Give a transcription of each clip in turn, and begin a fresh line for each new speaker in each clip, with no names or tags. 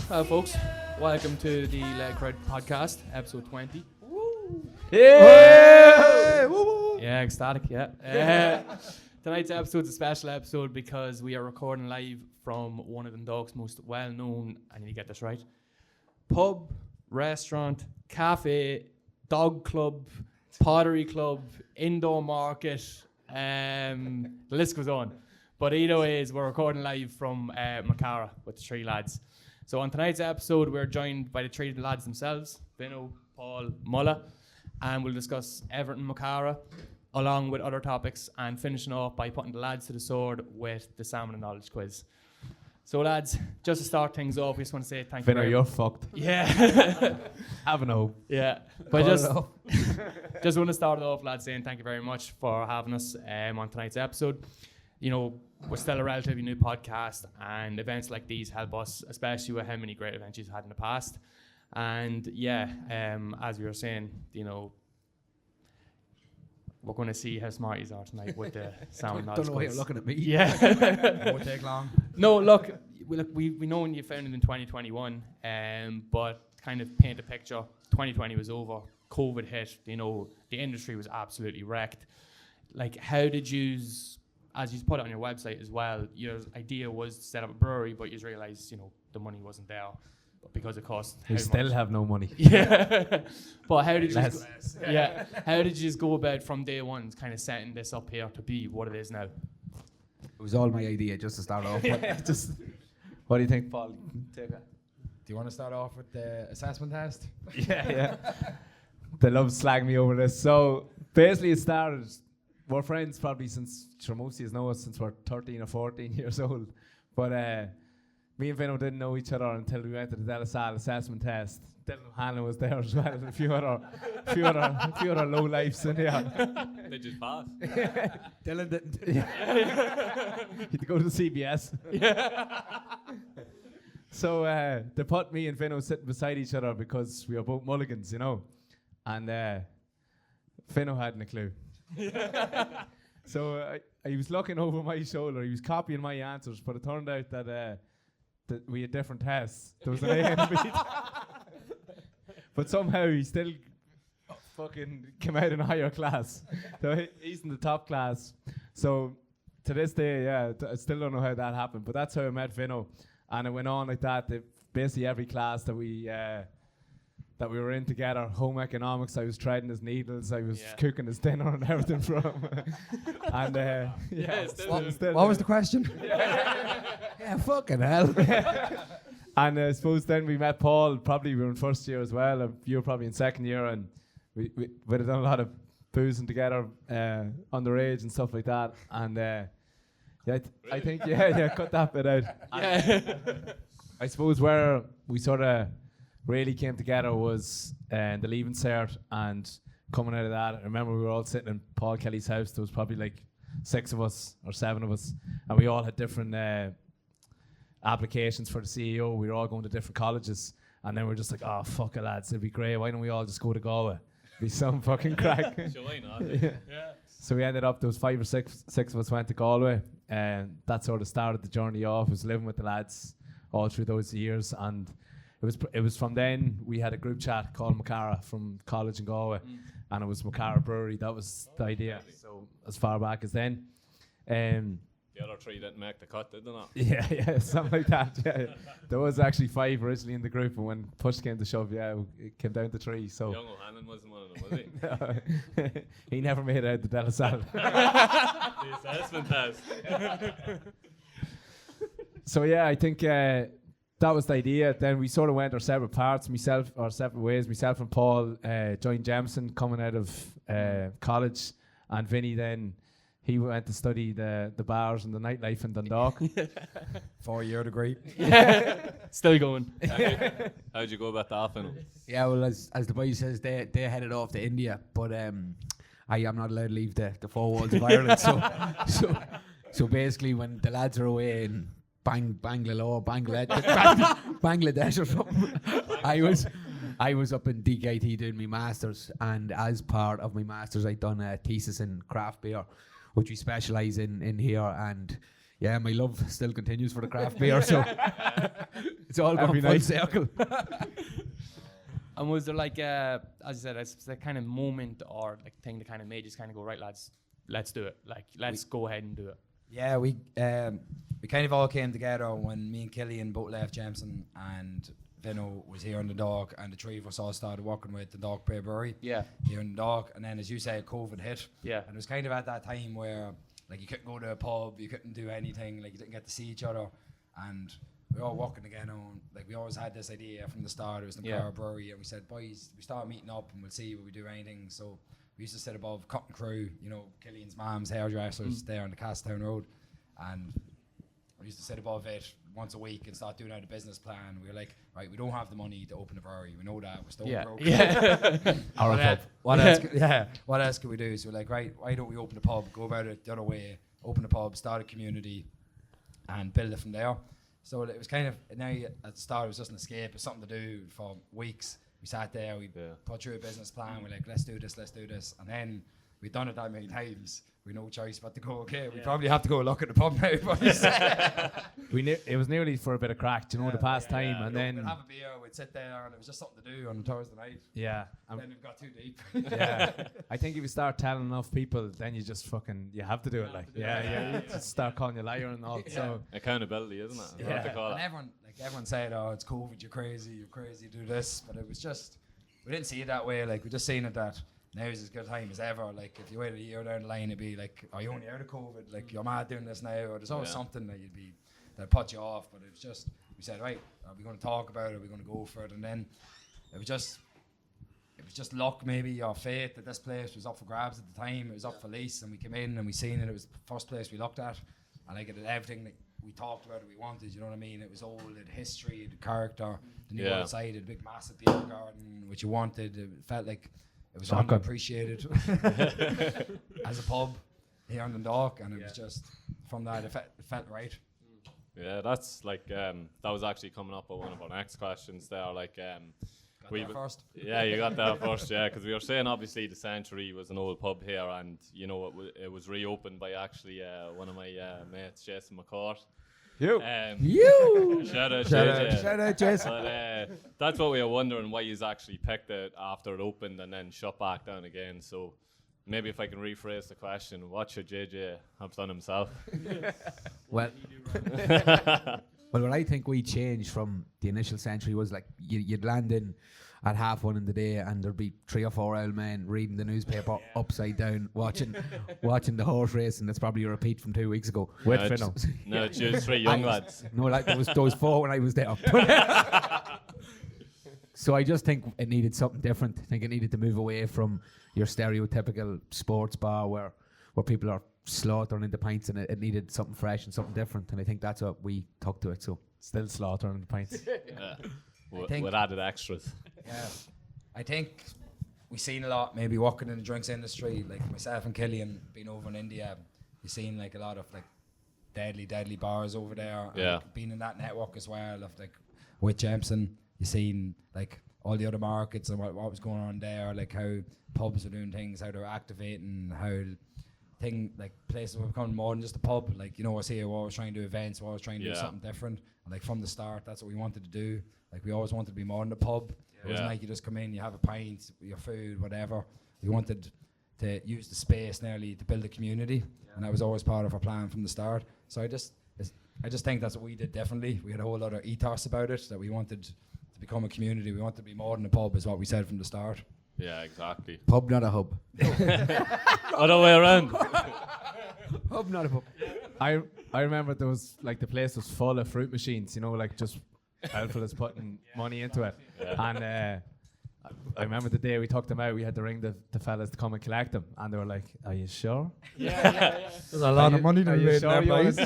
Hello, folks. Welcome to the Leg Crowd Podcast, episode 20.
Woo! Yeah! Woo!
Yeah, ecstatic, yeah. Tonight's episode is a special episode because we are recording live from one of Dundalk's most well-known, I need to get this right, pub, restaurant, cafe, dog club, pottery club, indoor market, the list goes on. But either way, we're recording live from Mo Chara with the three lads. So on tonight's episode, we're joined by the three lads themselves, Vino, Paul, Mulla, and we'll discuss everything Mo Chara, along with other topics, and finishing off by putting the lads to the sword with the Salmon of Knowledge quiz. So lads, just to start things off, we just want to say thank you.
Vino, you're fucked.
Yeah.
Have an hope.
Yeah. But just want to start it off, lads, saying thank you very much for having us on tonight's episode. You know, we're still a relatively new podcast, and events like these help us, especially with how many great events you've had in the past. And yeah, as we were saying, you know, we're going to see how smart you are tonight with the sound.
Don't know why you're looking at me.
Yeah.
Won't take long.
No, look, we know when you founded in 2021, but kind of paint a picture. 2020 was over, COVID hit. You know, the industry was absolutely wrecked. Like, how did you? As you put it on your website as well, your idea was to set up a brewery, but you realised, you know, the money wasn't there because it cost.
We still have no money.
Yeah. But how did you? How did you just go about from day one, kind of setting this up here to be what it is now?
It was all my idea, just to start off.
Just, what do you think, Paul? Take it.
Do you want to start off with the assessment test?
Yeah. They love slagging me over this. So basically, it started. We're friends probably since, sure, most of you know us since we're 13 or 14 years old. But me and Vino didn't know each other until we went to the De La Salle assessment test. Dylan Hanlon was there as well, and a few other low lifes in here.
They just passed.
Dylan didn't.
He had to go to CBS. So they put me and Vino sitting beside each other because we were both mulligans, you know. And Vino hadn't a clue. So I was looking over my shoulder. He was copying my answers, but it turned out that we had different tests. There was an A and a B. But somehow he still fucking came out in a higher class. So he's in the top class. So to this day, yeah, I still don't know how that happened. But that's how I met Vino, and it went on like that. Basically every class that we were in together, home economics, I was trading his needles, I was cooking his dinner and everything for him. And
What was the question? Yeah, fucking hell.
And I suppose then we met Paul, probably we were in first year as well, and you were probably in second year, and we'd have done a lot of boozing together, underage and stuff like that. And I think, cut that bit out. I suppose where we sort of really came together was the Leaving Cert, and coming out of that, I remember we were all sitting in Paul Kelly's house. There was probably like 6 of us or 7 of us, and we all had different applications for the CEO. We were all going to different colleges, and then we were just like, oh, fuck it, lads, it'd be great. Why don't we all just go to Galway? It'd be some fucking crack.
Sure, why not?
Yeah. So we ended up, there was 5 or 6 of us went to Galway, and that sort of started the journey off. Was living with the lads all through those years, and it was from then we had a group chat called Mo Chara from college in Galway, and it was Mo Chara Brewery. That was the idea. So as far back as then,
The other 3 didn't make the cut, did they not?
yeah, something like that. Yeah. There was actually 5 originally in the group, and when push came to shove, it came down to 3. So
Young O'Hanlon wasn't one of them, was he?
He never made it out the De La Salle.
The assessment test.
So yeah, I think that was the idea. Then we sort of went our separate parts, separate ways. Myself and Paul joined Jameson coming out of college, and Vinny then he went to study the bars and the nightlife in Dundalk.
4-year degree.
Still going.
How'd you go about that, Finn?
Yeah, well, as the boy says, they headed off to India, but I am not allowed to leave the 4 walls of Ireland. So basically, when the lads are away in Bangladesh or something, I was up in DKT doing my masters, and as part of my masters, I'd done a thesis in craft beer, which we specialise in here. And yeah, my love still continues for the craft beer, so it's all
Every
going full
night.
circle.
And was there like, as I said, it's that kind of moment or like thing that kind of made you just kind of go, right, lads, let's do it. Like, let's go ahead and do it.
Yeah, we kind of all came together when me and Killian both left Jameson and Vino was here in the Dundalk, and the three of us all started working with the Dundalk Brewery
Yeah.
here in the Dundalk. And then, as you said, COVID hit.
Yeah.
And it was kind of at that time where like you couldn't go to a pub, you couldn't do anything, like you didn't get to see each other. And we were all working again on, like we always had this idea from the start. It was the Marara Brewery, and we said, boys, we start meeting up and we'll see what we do anything. So we used to sit above Cut and Crew, you know, Killian's mom's hairdressers there on the Castown Road. And we used to sit above it once a week and start doing out a business plan. We were like, right, we don't have the money to open a brewery. We know that. We're still broke. What else can we do? So we're like, right, why don't we open a pub, go about it the other way, open a pub, start a community, and build it from there. So it was kind of, now at the start it was just an escape. It was something to do for weeks. We sat there, we put through a business plan. We're like, let's do this. And then we'd done it that many times. We no choice but to go, okay, we probably have to go look at the pub now. boys.
It was nearly for a bit of crack, do you know, the past time, and then
we'd have a beer, we'd sit there, and it was just something to do on Thursday night.
and
Then it got too deep.
I think if you start telling enough people, then you just you have to do it. Like, you just start calling you liar and all. So
Accountability, isn't it?
Yeah.
What they call
And
it.
everyone said, oh, it's COVID, you're crazy, do this. But it was just, we didn't see it that way. Like, we just seen it that now is as good a time as ever. Like, if you waited a year down the line, it'd be like, are you only out of COVID? Like, you're mad doing this now. Or there's always something that put you off. But it was just, we said, right, are we going to talk about it? Are we going to go for it? And then it was just luck, maybe, or fate that this place was up for grabs at the time. It was up for lease, and we came in and we seen it. It was the first place we looked at, and like it had everything that we talked about it we wanted. You know what I mean? It was old, it had history, it had character. The new outside, it had a big, massive beer garden, which you wanted. It felt like it was underappreciated as a pub here in Dundalk, and it was just from that it felt right.
Yeah, that's like that was actually coming up with one of our next questions there. Like,
First.
Yeah, you got that first, yeah, because we were saying obviously the Century was an old pub here, and you know it was reopened by actually one of my mates, Jason McCourt.
you.
Shout out, Jason. But that's what we were wondering, why he's actually picked it after it opened and then shut back down again. So maybe if I can rephrase the question, what should JJ have done himself?
Well, what I think we changed from the initial Century was like you'd land in at 1:30 in the day and there'd be 3 or 4 old men reading the newspaper upside down, watching the horse race, and that's probably a repeat from 2 weeks ago.
With
No,
Vino.
No, it's just 3 young lads.
No, like there was 4 when I was there. So I just think it needed something different. I think it needed to move away from your stereotypical sports bar where people are slaughtering into pints, and it needed something fresh and something different. And I think that's what we took to it. So
Still slaughtering the pints.
With added extras.
Yeah, I think we've seen a lot, maybe working in the drinks industry, like myself and Killian being over in India. You've seen like a lot of like deadly bars over there.
Yeah.
And being in that network as well of like with Jameson, you've seen like all the other markets and what was going on there, like how pubs are doing things, how they're activating, how like places were becoming more than just a pub. Like, you know, us here, we're always trying to do events, we're always trying to do something different. And like from the start, that's what we wanted to do. Like we always wanted to be more than a pub. It wasn't like you just come in, you have a pint, your food, whatever. We wanted to use the space nearly to build a community, and that was always part of our plan from the start. So I just think that's what we did differently. We had a whole other ethos about it, that we wanted to become a community. We wanted to be more than a pub, is what we said from the start.
Yeah, exactly.
pub, not a hub.
Other way around.
Pub, not a pub.
I remember there was like the place was full of fruit machines, you know, like just fellas putting money into it. And I remember the day we took them out, we had to ring the fellas to come and collect them, and they were like, "Are you sure?
There's a lot of money to be made in that place.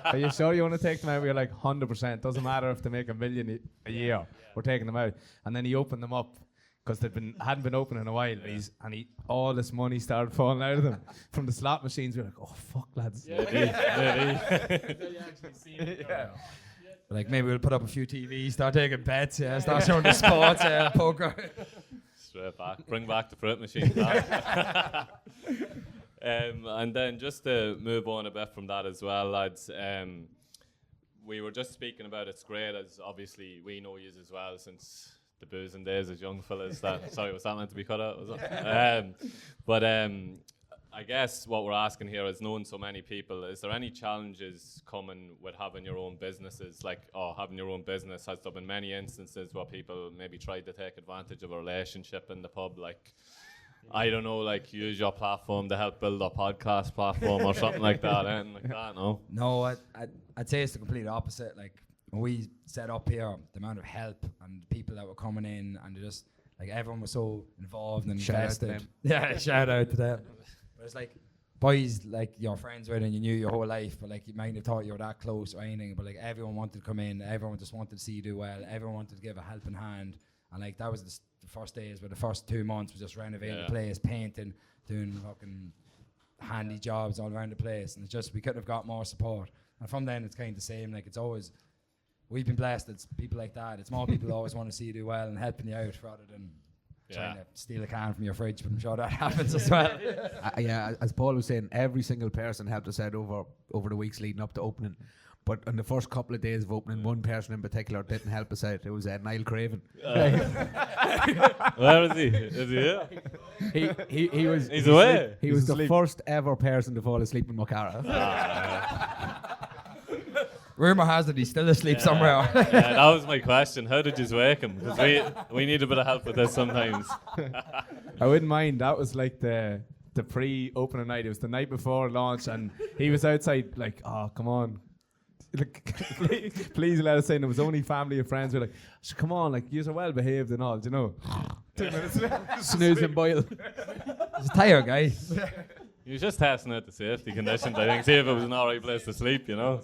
Are you sure you want to take them out?" We were like, 100%. Doesn't matter if they make $1 million a year. We're taking them out. And then he opened them up because hadn't been open in a while. And all this money started falling out of them from the slot machines. We were like, "Oh fuck, lads!"
Like maybe we'll put up a few TVs, start taking bets, start showing the sports, poker.
Straight back. Bring back the fruit machine. And then just to move on a bit from that as well, lads. We were just speaking about it's great as obviously we know you as well since the boozing days as young fellas. Sorry, was that meant to be cut out? Was it? But I guess what we're asking here is, knowing so many people, is there any challenges coming with having your own businesses? Like, having your own business, has there been many instances where people maybe tried to take advantage of a relationship in the pub? Like, I don't know, like use your platform to help build a podcast platform or something like that, anything like that, no?
No, I'd say it's the complete opposite. Like when we set up here, the amount of help and people that were coming in, and just like everyone was so involved and invested. Yeah, shout out to them. But it's like boys like you're friends with and you knew your whole life, but like you might have thought you were that close or anything. But like everyone wanted to come in, everyone just wanted to see you do well, everyone wanted to give a helping hand, and like that was the first days, but the first 2 months was just renovating the place, painting, doing fucking handy jobs all around the place, and it's just we couldn't have got more support. And from then it's kind of the same. Like it's always we've been blessed. It's people like that. It's more people who always want to see you do well and helping you out rather than trying to steal a can from your fridge. But I'm sure that happens as well.
Yeah, as Paul was saying, every single person helped us out over the weeks leading up to opening. But on the first couple of days of opening, one person in particular didn't help us out. It was Niall Craven.
Where is he? Is he here?
He was.
He's away.
He was the first ever person to fall asleep in Mo Chara.
Rumour has it he's still asleep somewhere.
That was my question. How did you wake him? Because we need a bit of help with this sometimes.
I wouldn't mind. That was like the pre-opening night. It was the night before launch, and he was outside like, oh, come on. Like, please let us in. It was only family and friends. We're like, come on, like, you're well behaved and all, do you know? 2 minutes
Snooze and boil.
He's a tired guy.
He was just testing out the safety conditions, I think. See if it was an alright place to sleep, you know?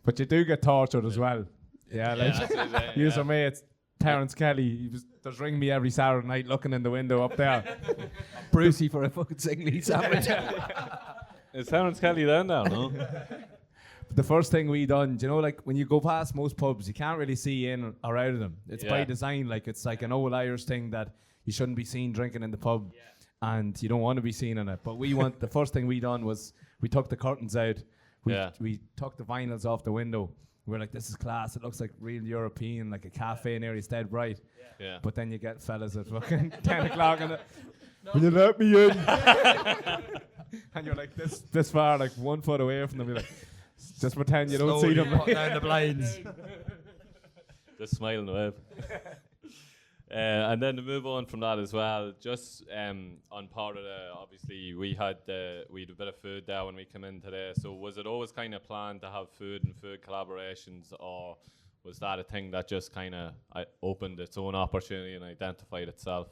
But you do get tortured as well. Yeah, like, use our mates. Terence Kelly, he was just ringing me every Saturday night looking in the window up there.
Brucey for a fucking single sandwich.
Is Terence Kelly down now, no?
The first thing we done, do you know, like when you go past most pubs, you can't really see in or out of them. It's by design, like it's like an old Irish thing that you shouldn't be seen drinking in the pub, and you don't want to be seen in it. But the first thing we done was we took the curtains out, we took the vinyls off the window. We're like, this is class. It looks like real European, like a cafe in area. It's dead bright. Yeah. But then you get fellas at fucking 10 o'clock and will you let me in? And you're like this far, like 1 foot away from them. You're like, just pretend you don't see them.
Down the blinds.
Just smiling away. And then to move on from that as well, just on part of the, obviously we had a bit of food there when we came in today. So was it always kind of planned to have food and food collaborations, or was that a thing that just kind of opened its own opportunity and identified itself?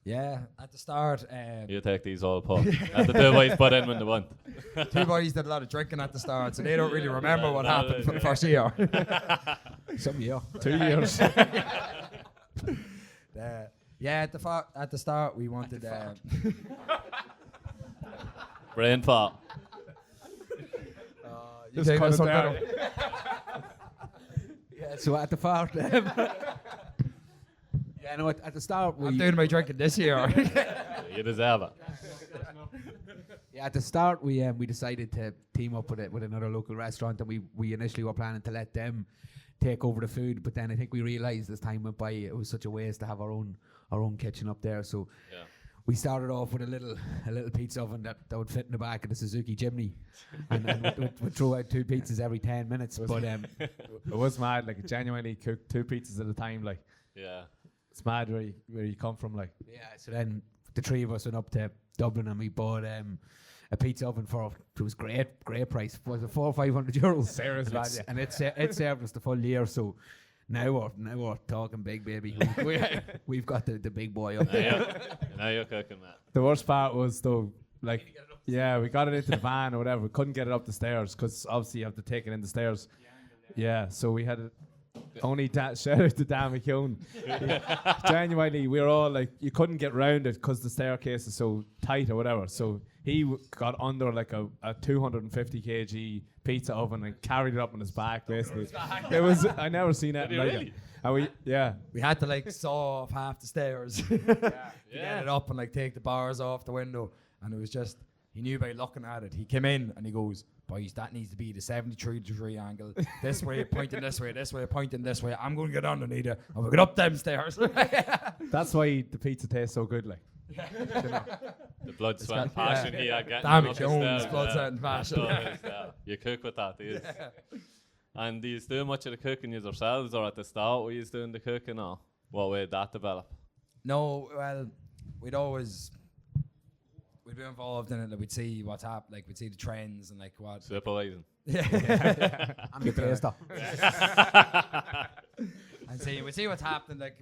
Yeah, at the start.
You take these all, Paul. And the 2 boys put in when they want.
2 boys did a lot of drinking at the start, so they don't really remember what happened for the first year.
Some year.
2 years.
Yeah, at the start we wanted.
Brain fart.
Just cut it down.
Yeah, so at the start. Yeah, no, at the start
I'm doing my drinking this year.
You deserve it.
Yeah, at the start we decided to team up with another local restaurant, and we initially were planning to let them take over the food, but then I think we realised as time went by it was such a waste to have our own kitchen up there. So we started off with a little pizza oven that would fit in the back of the Suzuki Jimny, and we'd throw out 2 pizzas every 10 minutes. But
it was mad, like genuinely cooked 2 pizzas at a time, like. Yeah. It's mad where you come from, like.
Yeah, so then the 3 of us went up to Dublin and we bought a pizza oven for, it was great price. Was it 400 or 500 euros?
Serious value.
And it served us the full year. So now we're talking big, baby. We've got the big boy up there.
Now you're cooking, man.
The worst part was though, like, we got it into the van or whatever. We couldn't get it up the stairs because obviously you have to take it in the stairs. Yeah, so we had it. shout out to Dan McKeown. Genuinely, we were all like, you couldn't get round it because the staircase is so tight or whatever. So he got under like a 250 kg pizza oven and carried it up on his back, basically. It was, I never seen that like it. And
we had to like saw off half the stairs to get it up and like take the bars off the window. And it was just, he knew by looking at it. He came in and he goes, boys, that needs to be the 73-degree angle. This way, pointing this way, this way, pointing this way. I'm going to get underneath it and we'll get up them stairs.
That's why the pizza tastes so good, like.
The blood, sweat, and passion he had getting
Damn
up
it,
the
Jones,
stairs,
blood, sweat, and passion.
You cook with that, do you? And do you do much of the cooking yourselves, or at the start were you doing the cooking, or what way did that develop?
No, well, we'd be involved in it. Like, we'd see what's happening, like we'd see the trends and like what.
Supervising.
I'm the taster.
And we'd see what's happening. Like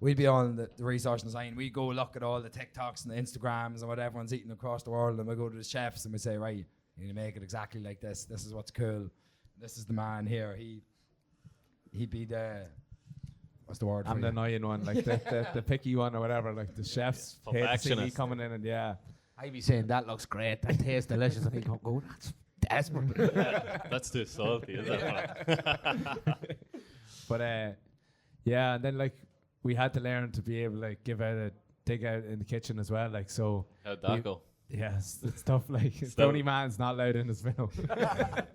we'd be on the research and design. We'd go look at all the TikToks and the Instagrams and what everyone's eating across the world, and we go to the chefs and we say, right, you need to make it exactly like this. This is what's cool. This is the man here. He'd be the, what's the word?
I'm the annoying one, like the picky one or whatever. Like the chefs hate to see me coming in, and
I'd be saying that looks great, that tastes delicious, and he'd go, that's desperate.
That's too salty, isn't it?
But and then like we had to learn to be able to like dig out in the kitchen as well, like so.
How'd that go?
Yeah, it's tough. Like the only man's not allowed in his Vino.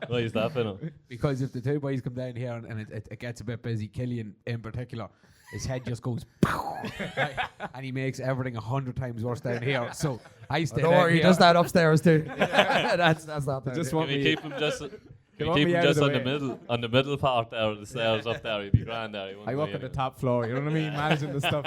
Why is that, Vino?
Because if the two boys come down here and it gets a bit busy, Killian in particular, his head just goes right, and he makes everything 100 times worse down here. So I stay
Don't
down
worry,
here.
he does that upstairs too. that's not bad.
Just
Can
want
we
me.
keep him just? Can
want
we keep
me
him
out of
just
the
on the
way.
middle, on the middle part there of the stairs up there? He'd be grand there.
I work at the top floor. You know what I mean? Managing the stuff.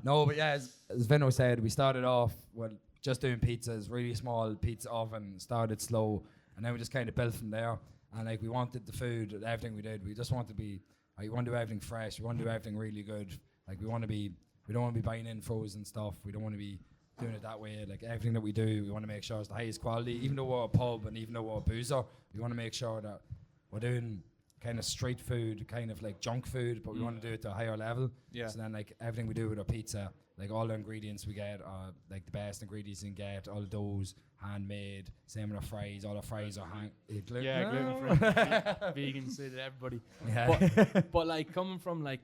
No, but yeah, as Vino said, we started off with just doing pizzas, really small pizza oven, started slow, and then we just kind of built from there. And like we wanted the food, everything we did, we just want to be, like, we want to do everything fresh, we want to do everything really good. Like we don't want to be buying in frozen stuff, we don't want to be doing it that way. Like everything that we do, we want to make sure it's the highest quality. Even though we're a pub and even though we're a boozer, we want to make sure that we're doing kind of street food, kind of like junk food, but we want to do it to a higher level.
Yeah.
So then like everything we do with our pizza, like all the ingredients we get are like the best ingredients you can get, all the doughs, handmade, same with our fries, all our fries are
gluten-free. Vegan, so that everybody.
Yeah.
But like coming from like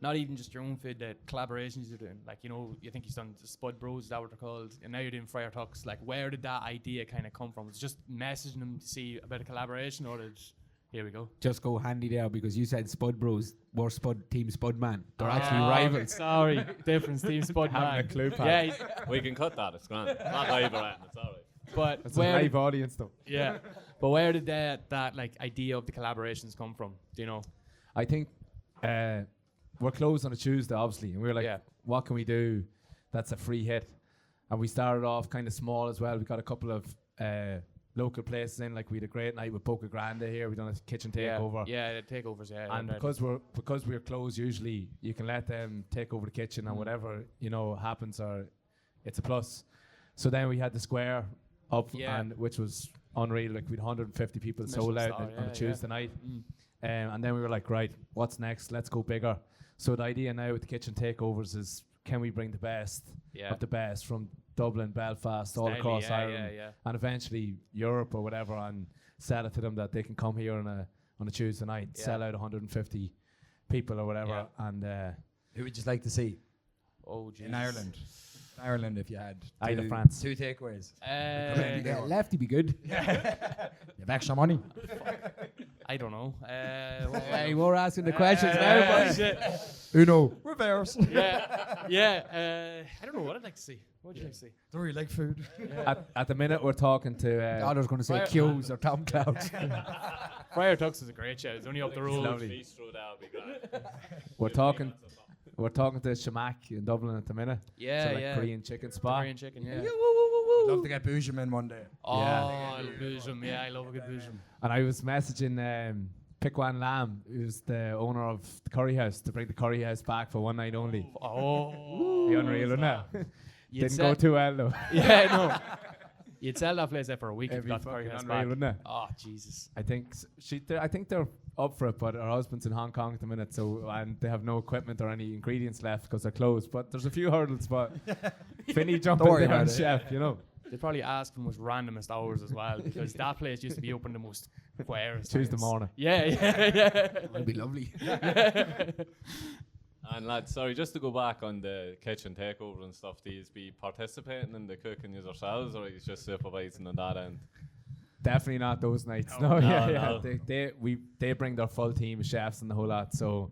not even just your own food, the collaborations you're doing. Like, you know, you think you've done the Spud Bros, is that what they're called? And now you're doing Friar Tucks. Like, where did that idea kind of come from? Was it just messaging them to see about a collaboration, or did here we go?
Just go handy there because you said Spud Bros were Team Spud Man. They're actually rivals.
Sorry, difference. Team Spud Man.
Having a clue, pal.
Yeah,
We can cut that. It's grand. Not live or anything. It's all right.
but
It's a
where
live audience though.
yeah, but where did that like idea of the collaborations come from? Do you know?
I think we're closed on a Tuesday, obviously, and we were like, what can we do that's a free hit? And we started off kind of small as well. We got a couple of local places in, like we had a great night with Boca Grande here. We done a kitchen takeover.
Yeah, the takeovers. Yeah,
And because we're closed, usually you can let them take over the kitchen and whatever happens, or it's a plus. So then we had the square up, and which was unreal. Like we'd 150 people sold out on a Tuesday night. And then we were like, right, what's next? Let's go bigger. So the idea now with the kitchen takeovers is, can we bring the best of the best from Dublin, Belfast, all across Ireland, and eventually Europe or whatever, and sell it to them that they can come here on a Tuesday night, sell out 150 people or whatever. And
Who would you like to see
oh, geez.
in Ireland? Ireland, if you had
Either France.
two takeaways.
Yeah, lefty be good.
You have extra money.
I don't know.
Hey, we're asking the questions now, boys.
Uno. Reverse.
I don't know what I'd like to see. What would you like to see?
Don't really like food.
At the minute we're talking to
I was going to say Q's or Tom Clouds.
Friar Tucks is a great show. It's only up the road.
lovely.
Bistro, that would be grand.
we're talking to Shamak in Dublin at the minute. It's a Korean chicken spot.
Korean chicken, yeah.
I'd love to get Boojum in one day.
Oh, I love boojum. Yeah, I love a good boojum.
And I was messaging Pickwan Lamb, who's the owner of the curry house, to bring the curry house back for one night only.
Oh,
The unreal, isn't it? Didn't go too well though.
Yeah, no. You'd sell that place there for a week if
It'd
you
be
got the curry
fucking
house
unreal,
back.
wouldn't it?
Oh, Jesus.
I think I think they're up for it, but her husband's in Hong Kong at the minute, so and they have no equipment or any ingredients left because they're closed. But there's a few hurdles, but Finny jumping
Don't worry
there
about
and
it.
chef, you know.
They probably ask for the most randomest hours as well because that place used to be open the most weirdest
Tuesday
times.
morning.
Yeah.
That'd be lovely.
And lads, sorry, just to go back on the kitchen takeover and stuff, do you be participating in the cooking yourselves, or are you just supervising on that end?
Definitely not those nights.
No,
No.
no.
They bring their full team of chefs and the whole lot. So,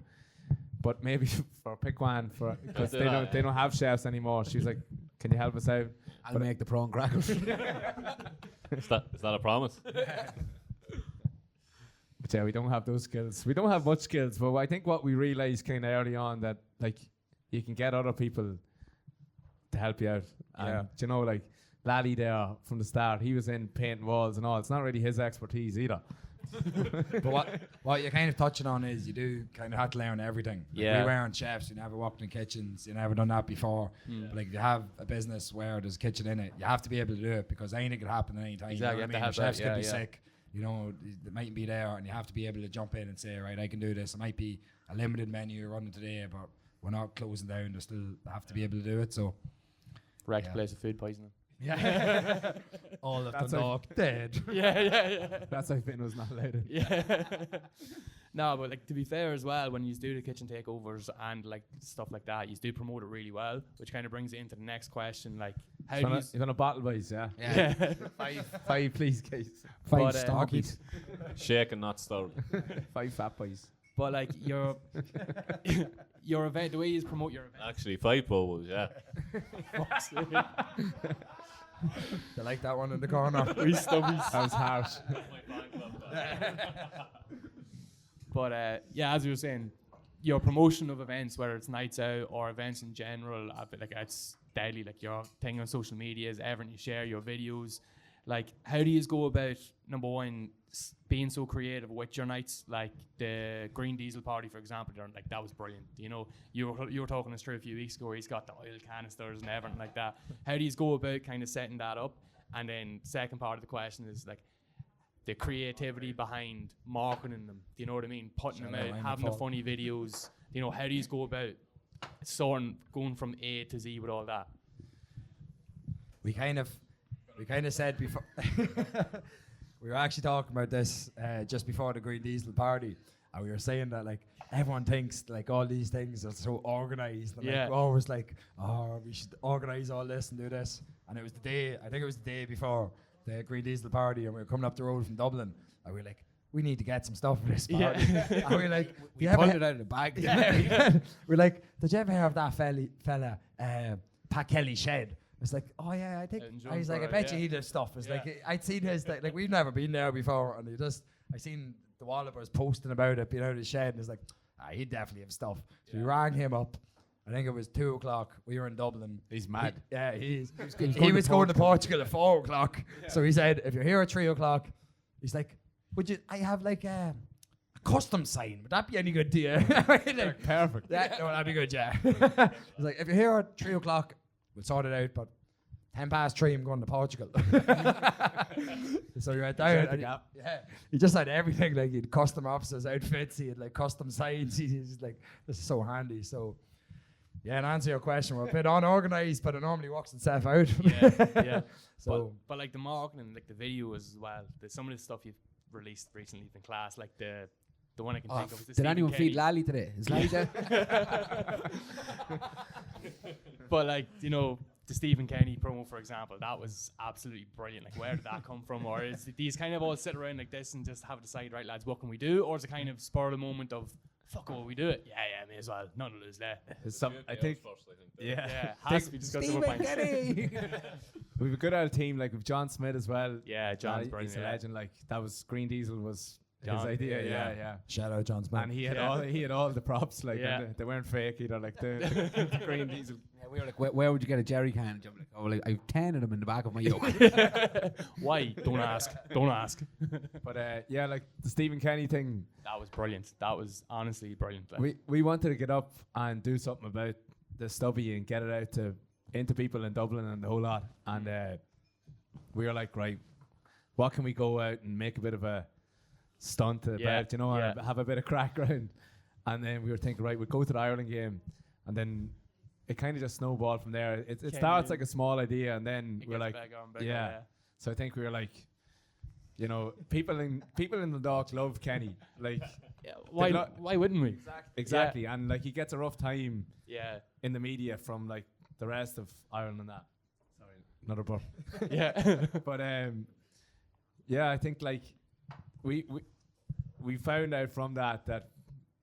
but maybe for pick one because
do
they
that,
don't they don't have chefs anymore. She's like, can you help us out?
I'll make the prawn crackers.
Is that a promise?
But yeah, we don't have those skills. We don't have much skills, but I think what we realized kind of early on that like you can get other people to help you out. And you know, like Lally there from the start, he was in painting walls and all. It's not really his expertise either.
But what you're kind of touching on is you do kind of have to learn everything. Like,
Yeah.
we weren't chefs, we never worked in kitchens, you never done that before. But like if you have a business where there's a kitchen in it, you have to be able to do it because anything could happen at any time.
Exactly,
You know
you
what
have to
I mean?
have
Chefs
that,
could be
yeah.
sick. You know, they mightn't be there, and you have to be able to jump in and say, right, I can do this. It might be a limited menu running today, but we're not closing down. They still have to be able to do it. So,
Wrecked
Yeah.
place of food poisoning.
yeah, all of
That's
Dundalk dead.
Yeah.
That's why Finn was not allowed in.
Yeah. No, but like to be fair as well, when you do the kitchen takeovers and like stuff like that, you do promote it really well, which kind of brings it into the next question, like how do you
You're gonna bottle boys, yeah.
yeah.
Five please, case.
But,
Five stockies.
Shake and not stir.
5 fat boys.
But like your event, the way you promote your event.
Actually, 5 bubbles, yeah.
They like that one in the corner.
We stubbies.
That was harsh.
But yeah, as you were saying, your promotion of events, whether it's nights out or events in general, I feel like it's deadly. Like your thing on social media is everything you share, your videos. Like, how do you go about, number one, being so creative with your nights? Like the Green Diesel party, for example, like that was brilliant. You know, you were talking us through a few weeks ago where he's got the oil canisters and everything like that. How do you go about kind of setting that up? And then second part of the question is like the creativity behind marketing them. Do you know what I mean? Putting them out, having the funny videos. You know, how do you go about going from A to Z with all that?
We kind of said before we were actually talking about this just before the Green Diesel party, and we were saying that like everyone thinks like all these things are so organized and like, we're always like, oh, we should organize all this and do this. And it was I think it was the day before the Green Diesel party, and we were coming up the road from Dublin, and we were like, we need to get some stuff for this party. And we were like,
We pulled it out of the bag.
we're like, did you ever hear of that fella Pat Kelly's shed? It's like, oh yeah, I think. I was like, I bet you he does stuff. It's like, I'd seen his, like we've never been there before, and I seen the Wallopers posting about it being out of the shed, and it's like, he'd definitely have stuff. So we rang him up. I think it was 2:00. We were in Dublin.
He's mad.
He was going to Portugal at 4:00. So he said, if you're here at 3:00, he's like, I have like a custom sign. Would that be any good to you? Like,
Perfect.
yeah, no, that'd be good, yeah. He's like, if you're here at 3:00, we'll sort it out, but 3:10, I'm going to Portugal. So he went down. And he just had everything. Like, he had custom officers' outfits. He had like custom signs. He's like, this is so handy. So, yeah, and answer your question, we're a bit unorganized, but it normally works itself out.
Yeah.
So,
but like the marketing, like the video as well. Some of the stuff you've released recently has been class. Like the one I can think of is the
Did
Stephen
anyone
Kenny.
feed Lally today? Is Lally there?
But like, you know, the Stephen Kenny promo, for example, that was absolutely brilliant. Like, where did that come from? Or is it these kind of all sit around like this and just have to decide, right, lads, what can we do? Or is it kind of spur of the moment of, fuck, will we do it? Yeah, may as well. None of us there.
I think.
Yeah, has to be discussed over
Stephen
pints.
Kenny!
We've a good old team, like with John Smith as well.
Yeah, John's brilliant.
He's a legend. Like that was Green Diesel was
John,
his idea.
yeah.
Yeah.
shout out John Smith.
And he had all the props. Like
Yeah.
and they weren't fake either. Like the, the Green Diesel.
Yeah, we were like, where would you get a jerry can? And I'm like, oh, like, I've 10 of them in the back of my yoke.
Why? Don't ask. Don't ask.
But yeah, like the Stephen Kenny thing.
That was brilliant. That was honestly brilliant. Like.
We wanted to get up and do something about the stubby and get it out into people in Dublin and the whole lot. And we were like, right, what can we go out and make a bit of a stunt about, you know, and have a bit of crack around. And then we were thinking, right, we'd go to the Ireland game, and then it kind of just snowballed from there. It starts like a small idea, and then we're like, yeah. So I think we were like, you know, people in the Dundalk love Kenny. Like,
why wouldn't we?
Exactly. Yeah. And like he gets a rough time in the media from like the rest of Ireland and that. Sorry, another burp.
Yeah.
But yeah, I think like we found out from that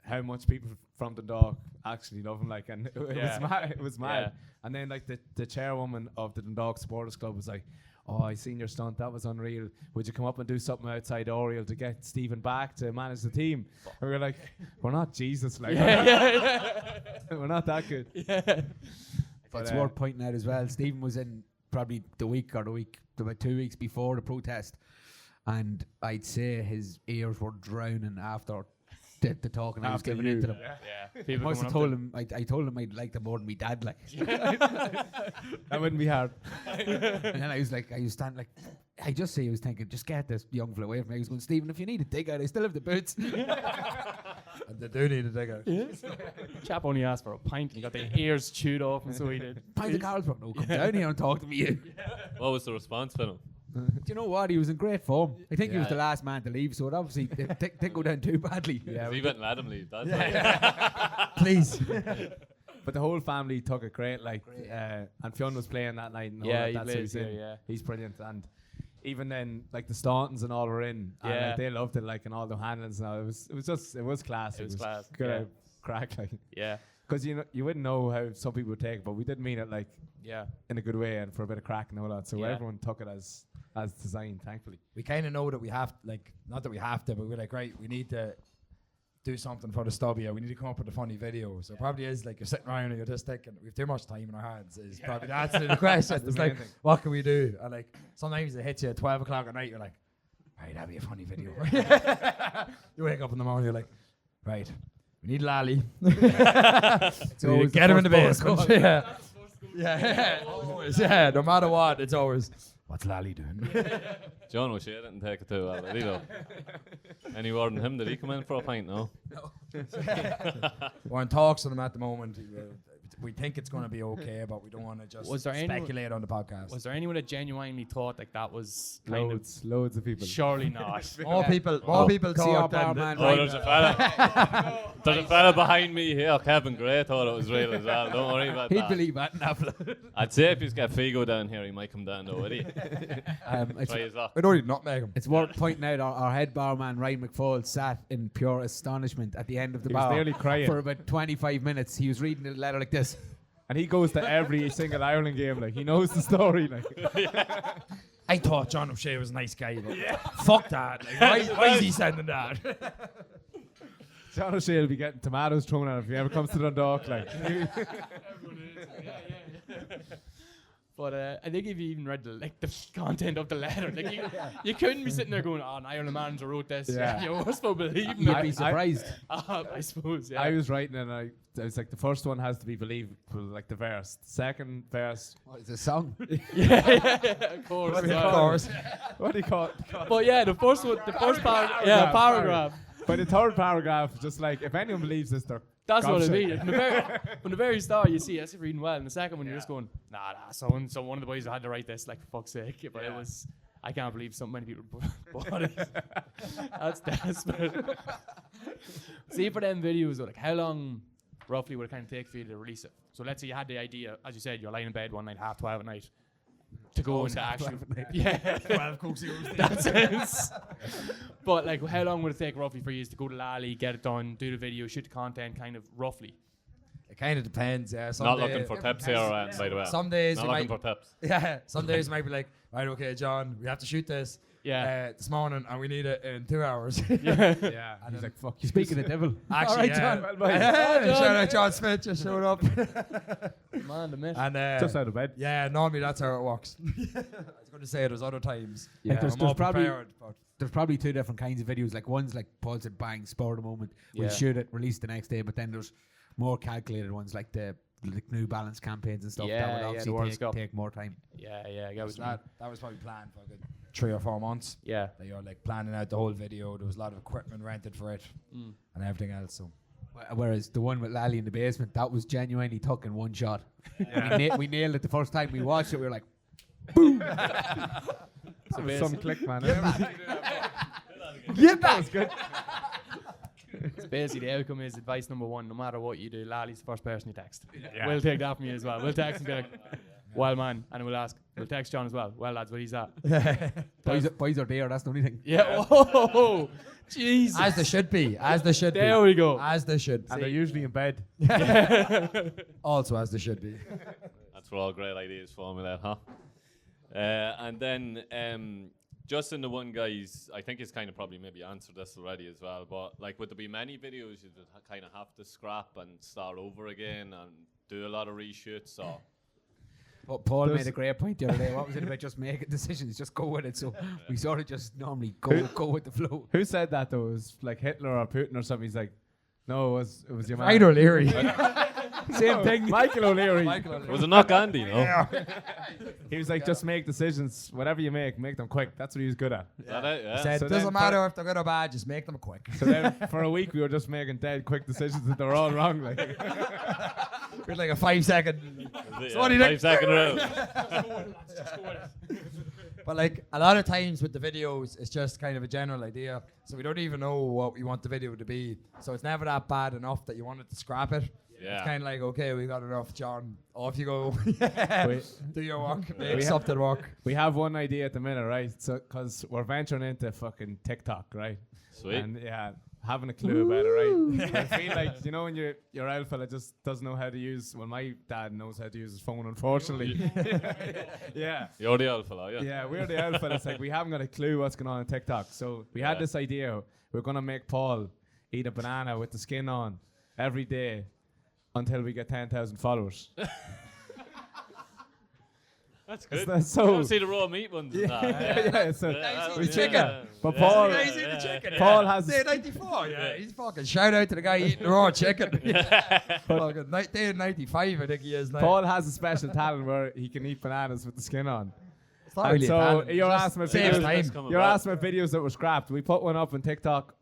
how much people from Dundalk actually love him, like, and it was mad. Yeah. And then like the chairwoman of the Dundalk Supporters Club was like, "Oh, I seen your stunt. That was unreal. Would you come up and do something outside Oriel to get Stephen back to manage the team?" And we were like, "We're not Jesus, like, we're not that good."
Yeah. But it's worth pointing out as well. Stephen was in probably about 2 weeks before the protest, and I'd say his ears were drowning after the talking I was giving into them.
Yeah.
I must have told him. I told him I'd like them more than me dad. Like
that wouldn't be hard.
And then I was standing like, I just was thinking, just get this young fella away from me. I was going, Stephen, if you need a dig out, I still have the boots.
And they do need a dig out.
Yeah. Chap only asked for a pint, and he got the ears chewed off, and so he did.
Pint of Carlsberg. No, come down here and talk to me.
What was the response for him?
Do you know what? He was in great form. I think he was the last man to leave, so it obviously didn't go down too badly.
Yeah, we wouldn't let him leave. That's
Please.
But the whole family took it great. Like, and Fionn was playing that night. And he's brilliant. And even then, like the Stauntons and all were in. And like, they loved it. Like, and all the handlings. And all. It was class.
It was class.
Good crack. Like,
yeah.
Because you wouldn't know how some people would take it, but we did mean it like in a good way and for a bit of crack and all that. So everyone took it as designed, thankfully.
We kind of know that we have, like, not that we have to, but we're like, right, we need to do something for the stubby, or we need to come up with a funny video. So it probably is like you're sitting around and you're just thinking, we have too much time in our hands, is probably the answer to the question. It's like, what can we do? And like, sometimes it hits you at 12 o'clock at night, you're like, right, that'd be a funny video. You wake up in the morning, you're like, right, we need Lally. So get him in the basement. Yeah, no matter what, it's always, what's Lally doing?
John O'Shea didn't take it too well, did he though? Any more than him? Did he come in for a pint? No.
We're in talks with him at the moment. We think it's going to be okay, but we don't want to just speculate on the podcast.
Was there anyone that genuinely thought like that was
loads of people?
Surely not.
More people thought than
there's a fella behind me here, Kevin Gray, thought it was real as well. Don't worry about that.
He'd believe that.
I'd say if he's got Figo down here, he might come down though, would he?
We don't need nutmeg him.
It's worth pointing out our head barman Ryan McFall sat in pure astonishment at the end of the bar.
He was nearly crying
for about 25 minutes. He was reading the letter like this.
And he goes to every single Ireland game, like he knows the story. Like,
I thought John O'Shea was a nice guy, but fuck that. Like, why is he sending that?
John O'Shea will be getting tomatoes thrown at him if he ever comes to Dundalk. Like,
But I think if you even read the content of the letter, like you couldn't be sitting there going, "Oh, an Ireland manager wrote this."
Yeah.
You must believe me.
You'd be surprised.
I suppose. Yeah.
I was writing and I was like, the first one has to be believable, like the verse. The second verse.
What is a song?
Of course.
Of course.
What do you call it?
But yeah, the first paragraph.
But the third paragraph, just like, if anyone believes this, they're
that's what I mean. From the very start, you see us reading well, and the second one, you're just going, nah, so one of the boys had to write this, like, for fuck's sake. But it was, I can't believe so many people bought it. That's desperate. See, for them videos, like, how long roughly would it kind of take for you to release it? So let's say you had the idea, as you said, you're lying in bed one night, 12:30 at night, to go into actual,
12 Coke Zeros.
That's it. But like, how long would it take roughly for you to go to Lally, get it done, do the video, shoot the content, kind of roughly?
It kind of depends.
Not looking for tips here, by the way.
Some days
not looking for tips.
Yeah, some days you might be like, right, okay, John, we have to shoot this. This morning, and we need it in 2 hours.
Yeah. And he's like, fuck you.
Speaking of devil.
Actually,
John.
Shout out John Smith, just showed up.
Man, the myth.
And
just out of bed.
Yeah, normally that's how it works. I was going to say there's other times.
Yeah,
There's
probably two different kinds of videos. Like one's like Paul said, bang, spur of the moment. We'll shoot it, release the next day. But then there's more calculated ones, like the like New Balance campaigns and stuff,
Yeah,
that
yeah,
would
the
obviously
World Cup.
take more time.
Yeah, that
That
was
was probably planned for a good 3 or 4 months.
Yeah.
That you're like planning out the whole video. There was a lot of equipment rented for it and everything else. So
Whereas the one with Lally in the basement, that was genuinely tuck in one shot. We nailed it the first time we watched it. We were like,
So some click, man.
"Get back!"
Good.
So basically, the outcome is advice number 1: no matter what you do, Lally's the first person you text.
Yeah.
We'll take that from you as well. We'll text and be like, "Well, man," and we'll ask. We'll text John as well. Well, lads, what he's at?
Boys are there. That's the only thing.
Yeah. Oh, Jesus.
as they should be. As they should
There
be.
we go.
As they should.
And they're usually in bed.
Also as they should be.
That's for all great ideas for me, that, huh? And then just in the one, guys, I think it's kind of probably maybe answered this already as well, but like, would there be many videos you would kind of have to scrap and start over again and do a lot of reshoots, or?
But Paul made a great point the other day. What was it about just making decisions, just go with it? So we sort of just normally go with the flow.
Who said that though? It was like Hitler or Putin or something. He's like, no, it was your man.
Right O'Leary.
Same thing. Michael O'Leary.
Was it not Gandhi, no?
He was like, just make decisions. Whatever you make them quick. That's what he was good at.
Is that it? Yeah.
Said,
So
doesn't
then
matter if they're good or bad, just make them quick.
So then for a week we were just making dead quick decisions that they were all wrong. Like,
With like a 5-second.
So
what do you think?
5-second round.
But like a lot of times with the videos, it's just kind of a general idea. So we don't even know what we want the video to be. So it's never that bad enough that you wanted to scrap it.
Yeah.
It's kind of like, okay, we got enough, John. Off you go.
We-
Do your work.
We
Make
ha-
something work.
we have one idea at the minute, right? So because we're venturing into fucking TikTok, right?
Sweet.
And yeah, having a clue about it, right? I feel like, you know, when your old fella just doesn't know how to use. Well, my dad knows how to use his phone, unfortunately. Yeah.
You're the alpha, are you?
Yeah, we're the old fellas. Like, we haven't got a clue what's going on TikTok. So we had
Yeah.
this idea. We're gonna make Paul eat a banana with the skin on every day until we get 10,000 followers.
That's good.
That's
I
so.
don't see the raw meat ones. in that.
Yeah, so
with chicken.
But Paul-
Guys eat the chicken.
Paul has
Day 94. Yeah, he's fucking shout out to the guy eating raw chicken. Fucking day 95, I think he is now.
Paul has a special talent where he can eat bananas with the skin on.
It's not
And
really a
so
talent,
you're
just
asking me
saves
videos-
time.
Come
You're
about.
asking about videos that were scrapped. We put one up on TikTok,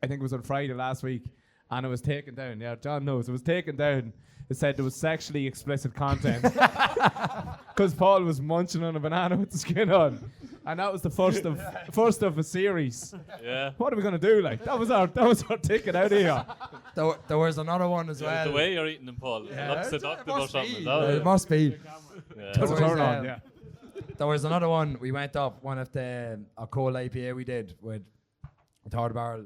I think it was on Friday last week, and it was taken down. Yeah, John knows. It was taken down. It said there was sexually explicit content. Because Paul was munching on a banana with the skin on. And that was the first of a series.
Yeah.
What are we gonna do? Like, that was our ticket out of here.
There was another one as
The
well.
way you're eating them, Paul.
Yeah,
It looks
it
seductive
must
or something.
be.
Is that
It
it?
must be.
Yeah.
That's a
was,
turn on,
um,
yeah.
There was another one. We went up one of a cold IPA we did with Third Barrel.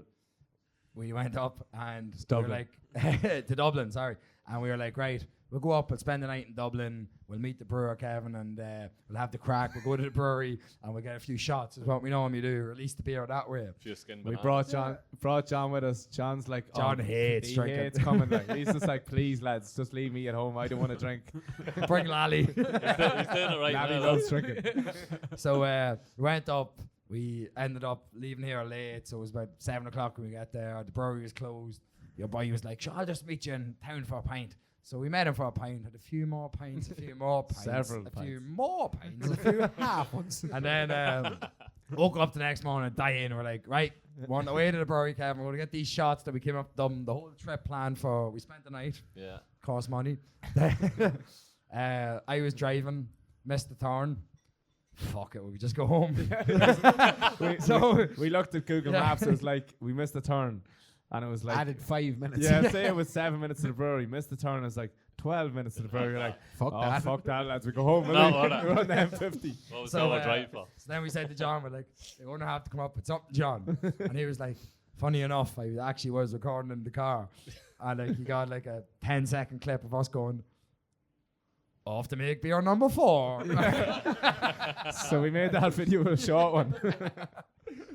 We went up and we were
Dublin.
like to Dublin, sorry. And we were like, right, we'll go up and spend the night in Dublin. We'll meet the brewer Kevin and we'll have the crack. We'll go to the brewery and we'll get a few shots. Is what we normally do. Release the beer that way.
Few skin
We
bananas.
brought John with us. John's like,
John hates
he
drinking.
hates coming. Like, he's just like, please lads, just leave me at home. I don't want to drink.
Bring Lally.
He's doing it right
Laddie
now.
loves drinking.
So we went up. We ended up leaving here late, so it was about 7 o'clock when we got there. The brewery was closed. Your boy was like, "Sure, I'll just meet you in town for a pint." So we met him for a pint, had a few more pints, a few more pints,
Several
a few
pints.
more pints, a few half ones. And then woke up the next morning dying. We're like, right, we're on the way to the brewery, Kevin. We're going to get these shots that we came up with the whole trip planned for. We spent the night,
Yeah.
cost money. I was driving, missed the turn. Fuck it, we just go home.
We looked at Google
Yeah.
Maps. It was like, we missed the turn. And it was like,
Added 5 minutes.
yeah, say it was 7 minutes to the brewery. Missed the turn. It was like 12 minutes to the brewery. You're like,
Fuck
oh,
that.
fuck that, lads. We go home.
No,
we?
what a-
We're on the M50.
What was
So,
the drive for?
So then we said to John, we're like, you're going to have to come up with something, John. And he was like, funny enough, I actually was recording in the car. And like he got like a 10-second clip of us going, off to make beer number 4.
So we made that video a short one.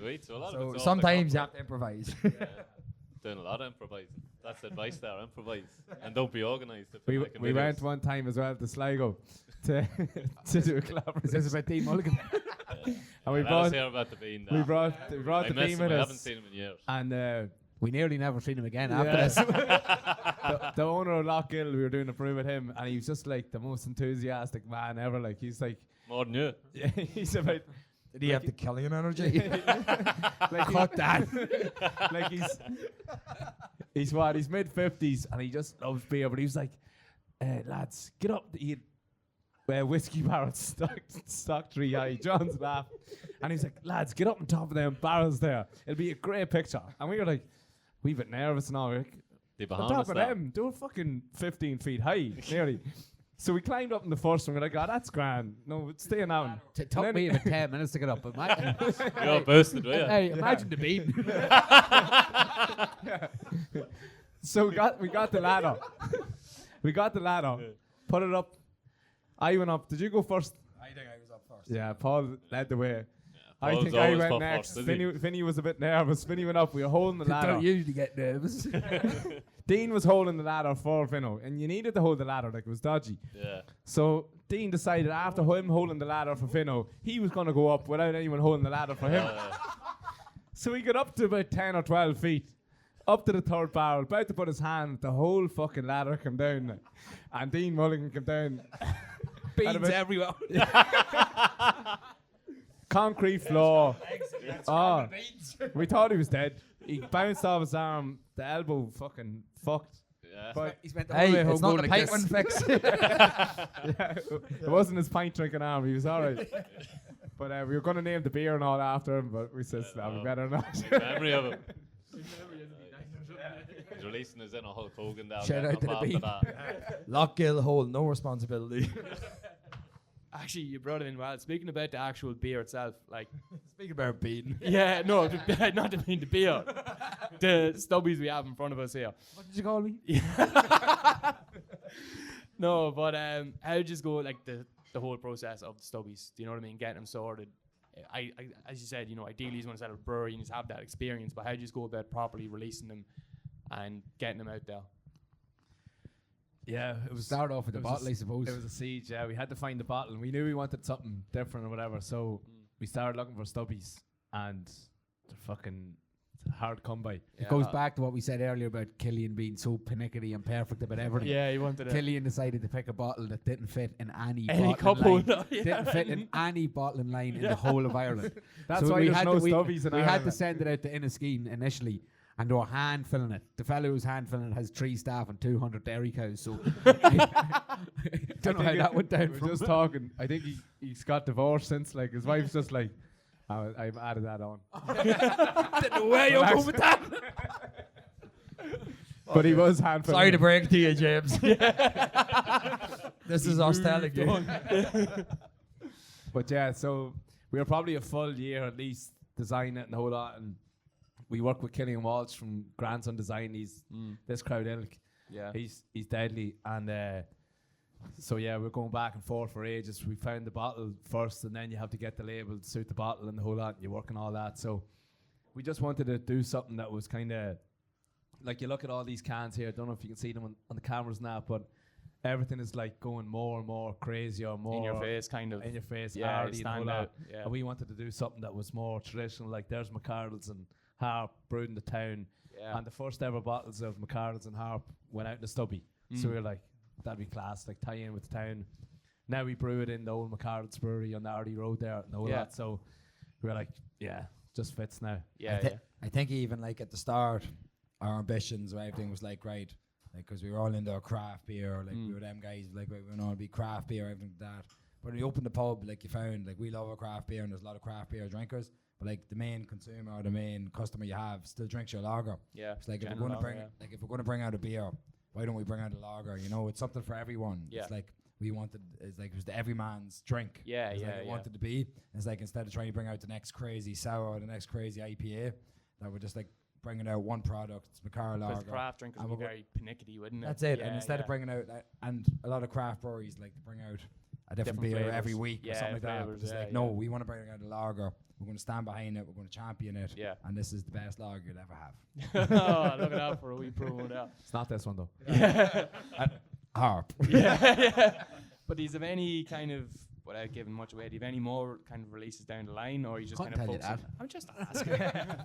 Sweet. So a lot of
So
it's off
sometimes
the
you have to improvise.
cuff. Doing a lot of improvising. That's advice there. Improvise and don't be organised. if
we
you're making
we
videos.
went one time as well to Sligo to do a
Is
collaboration.
this about Dean Mulligan?
And we
Let us
brought
hear about the bean.
we
there.
brought
I
the
miss
beam
him.
with
I haven't
us.
seen him in years.
And
We nearly never seen him again
Yeah.
after this.
The owner of Lockgill, we were doing a brew with him, and he was just like the most enthusiastic man ever. Like he's like,
More than you.
he's about.
Did he have the Killian energy?
Like cut that. Like he's what? He's mid-50s, and he just loves beer. But he was like, lads, get up. He had whiskey barrels stock 3 high. John's laugh, and he's like, lads, get up on top of them barrels there. It'll be a great picture. And we were like, we a bit nervous now. We're like,
They
on
behind
top
us
of
now.
them, they were fucking 15 feet high, nearly. So we climbed up in the first one. We're like, oh, that's grand. No, it's staying down.
It took me about 10 minutes to get up. Imagine,
You're boosted, were you?
hey, imagine the beam.
So we got the ladder. We got the ladder. Put it up. I went up. Did you go first?
I think I was up first.
Yeah, Paul led the way. I
Paul's
think I
always
went
top
next.
first, isn't he?
Vinny was a bit nervous. Vinny went up. We were holding the ladder.
Don't usually get nervous.
Dean was holding the ladder for Vino, and you needed to hold the ladder, like it was dodgy.
Yeah.
So Dean decided after him holding the ladder for Vino, he was going to go up without anyone holding the ladder for him. So he got up to about 10 or 12 feet, up to the third barrel, about to put his hand, the whole fucking ladder came down. And Dean Mulligan came down.
Beans
about-
everywhere.
Concrete floor. Oh, we thought he was dead. He bounced off his arm, the elbow fucking fucked.
Yeah.
But
He spent the
Hey,
whole way home
it's not
going
the
like
pint
this.
one fix.
yeah, it wasn't his pint drinking arm, he was alright. But we were going to name the beer and all after him, but we said, no, we better not.
Memory of him. He's releasing his inner Hulk Hogan down.
Shout
getting
out to
up
the
after
bean.
that.
Lockgill hold no responsibility.
Actually, you brought it in well. Speaking about the actual beer itself, like,
Speaking about beating.
yeah, no, not to mean the beer, the stubbies we have in front of us here.
What did you call me?
No, but how did you go, like, the whole process of the stubbies? Do you know what I mean? Getting them sorted. I as you said, you know, ideally you want to set up a brewery and just have that experience. But how do you go about properly releasing them and getting them out there?
Yeah, it was.
Start off with the
it was
bottle, I suppose.
It was a siege, yeah. We had to find the bottle, and we knew we wanted something different or whatever, so we started looking for stubbies, and they're fucking hard come by.
It goes back to what we said earlier about Killian being so panicky and perfect about everything.
Yeah, he wanted to.
Killian decided to pick a bottle that didn't fit in any
Cup
bottling line.
holder. Yeah.
Didn't fit in any bottling line in the whole of Ireland.
That's
So
why
we
there's
had
no
to-
stubbies in
We had
Ireland.
to send it out to Inniskeen initially, and they were hand filling it. The fellow who's hand filling it has 3 staff and 200 dairy cows. So don't know how that went down.
We're
From
just talking. I think he's got divorced since, like, his wife's just like, oh, I've added that on.
Didn't know where you're going with that.
But he was hand filling.
Sorry to break it to you, James. This is us telling you.
But yeah, so we were probably a full year at least designing it and the whole lot, and we worked with Killian Walsh from Grandson Design. He's this crowd ilk.
Yeah.
He's deadly, and so yeah, we're going back and forth for ages. We found the bottle first, and then you have to get the label to suit the bottle and the whole lot. And you're working all that, so we just wanted to do something that was kind of like, you look at all these cans here. I don't know if you can see them on the cameras now, but everything is like going more and more crazy or more
In your face, kind of.
in your face,
Yeah,
arty and all
stand
that.
out. Yeah.
And we wanted to do something that was more traditional, like there's McCardles and Harp brewed in the town.
Yeah.
And the first ever bottles of McCardles and Harp went out in the stubby. So we were like, that'd be class, like tie in with the town. Now we brew it in the old McCardles brewery on the Arty Road there and all
Yeah.
that. So we were like, yeah, just fits now.
Yeah,
I think even like at the start, our ambitions or everything was like, right, like, because we were all into our craft beer, like we were them guys, like, right, we want to be craft beer, everything like that. But when you open the pub, like, you found, like, we love our craft beer and there's a lot of craft beer drinkers, but like the main consumer or the main customer you have still drinks your lager.
Yeah.
It's like, if we're
General
going to
lager,
bring, like, if we're going to bring out a beer, why don't we bring out a lager? You know, it's something for everyone.
Yeah.
It's like, we wanted, it's like, it was the everyman's drink.
Yeah,
It's
yeah,
like it
yeah.
wanted to be. It's like, instead of trying to bring out the next crazy sour or the next crazy IPA, that we're just like bringing out one product, it's Macara
Because
lager.
craft drinkers
And
would be
we're
very panicky, wouldn't it?
That's it.
Yeah,
And instead
yeah.
of bringing out, and a lot of craft breweries like to bring out a different beer
Different
every
flavours.
week or
Yeah,
something like that.
flavours,
But it's
yeah,
like, no,
yeah.
we want to bring out a lager. We're going to stand behind it. We're going to champion it.
Yeah.
And this is the best lager you'll ever have.
Oh, look it out for a wee promo there.
It's not this one though.
Harp.
Yeah. But do you have any kind of, without giving much away, do you have any more kind of releases down the line, or are you just
Can't
kind of
tell you
focusing? I'm just asking.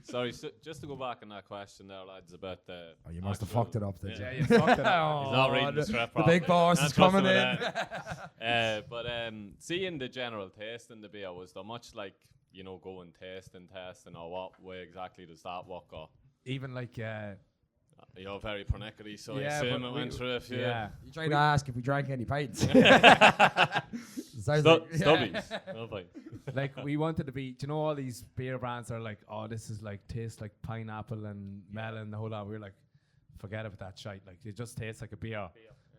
Sorry, just to go back on that question there, lads, about the.
Oh, you must have
actual-
fucked it up, did
Yeah.
you?
You fucked it up.
He's not reading the script
The big boss is
Can't trust
coming
him
in.
with that. But seeing the general taste in the beer, was there much like, going testing, or what way exactly does that work? Or
Even like,
you're very pernickety, so
Yeah,
I assume
but
it
we-
went through a few.
yeah.
You tried to ask if we drank any pints.
Stubbies. No point.
Like we wanted to be, do you know all these beer brands are like, oh, this is like tastes like pineapple and melon, the whole lot. We were like, forget about that shite. Like it just tastes like a beer.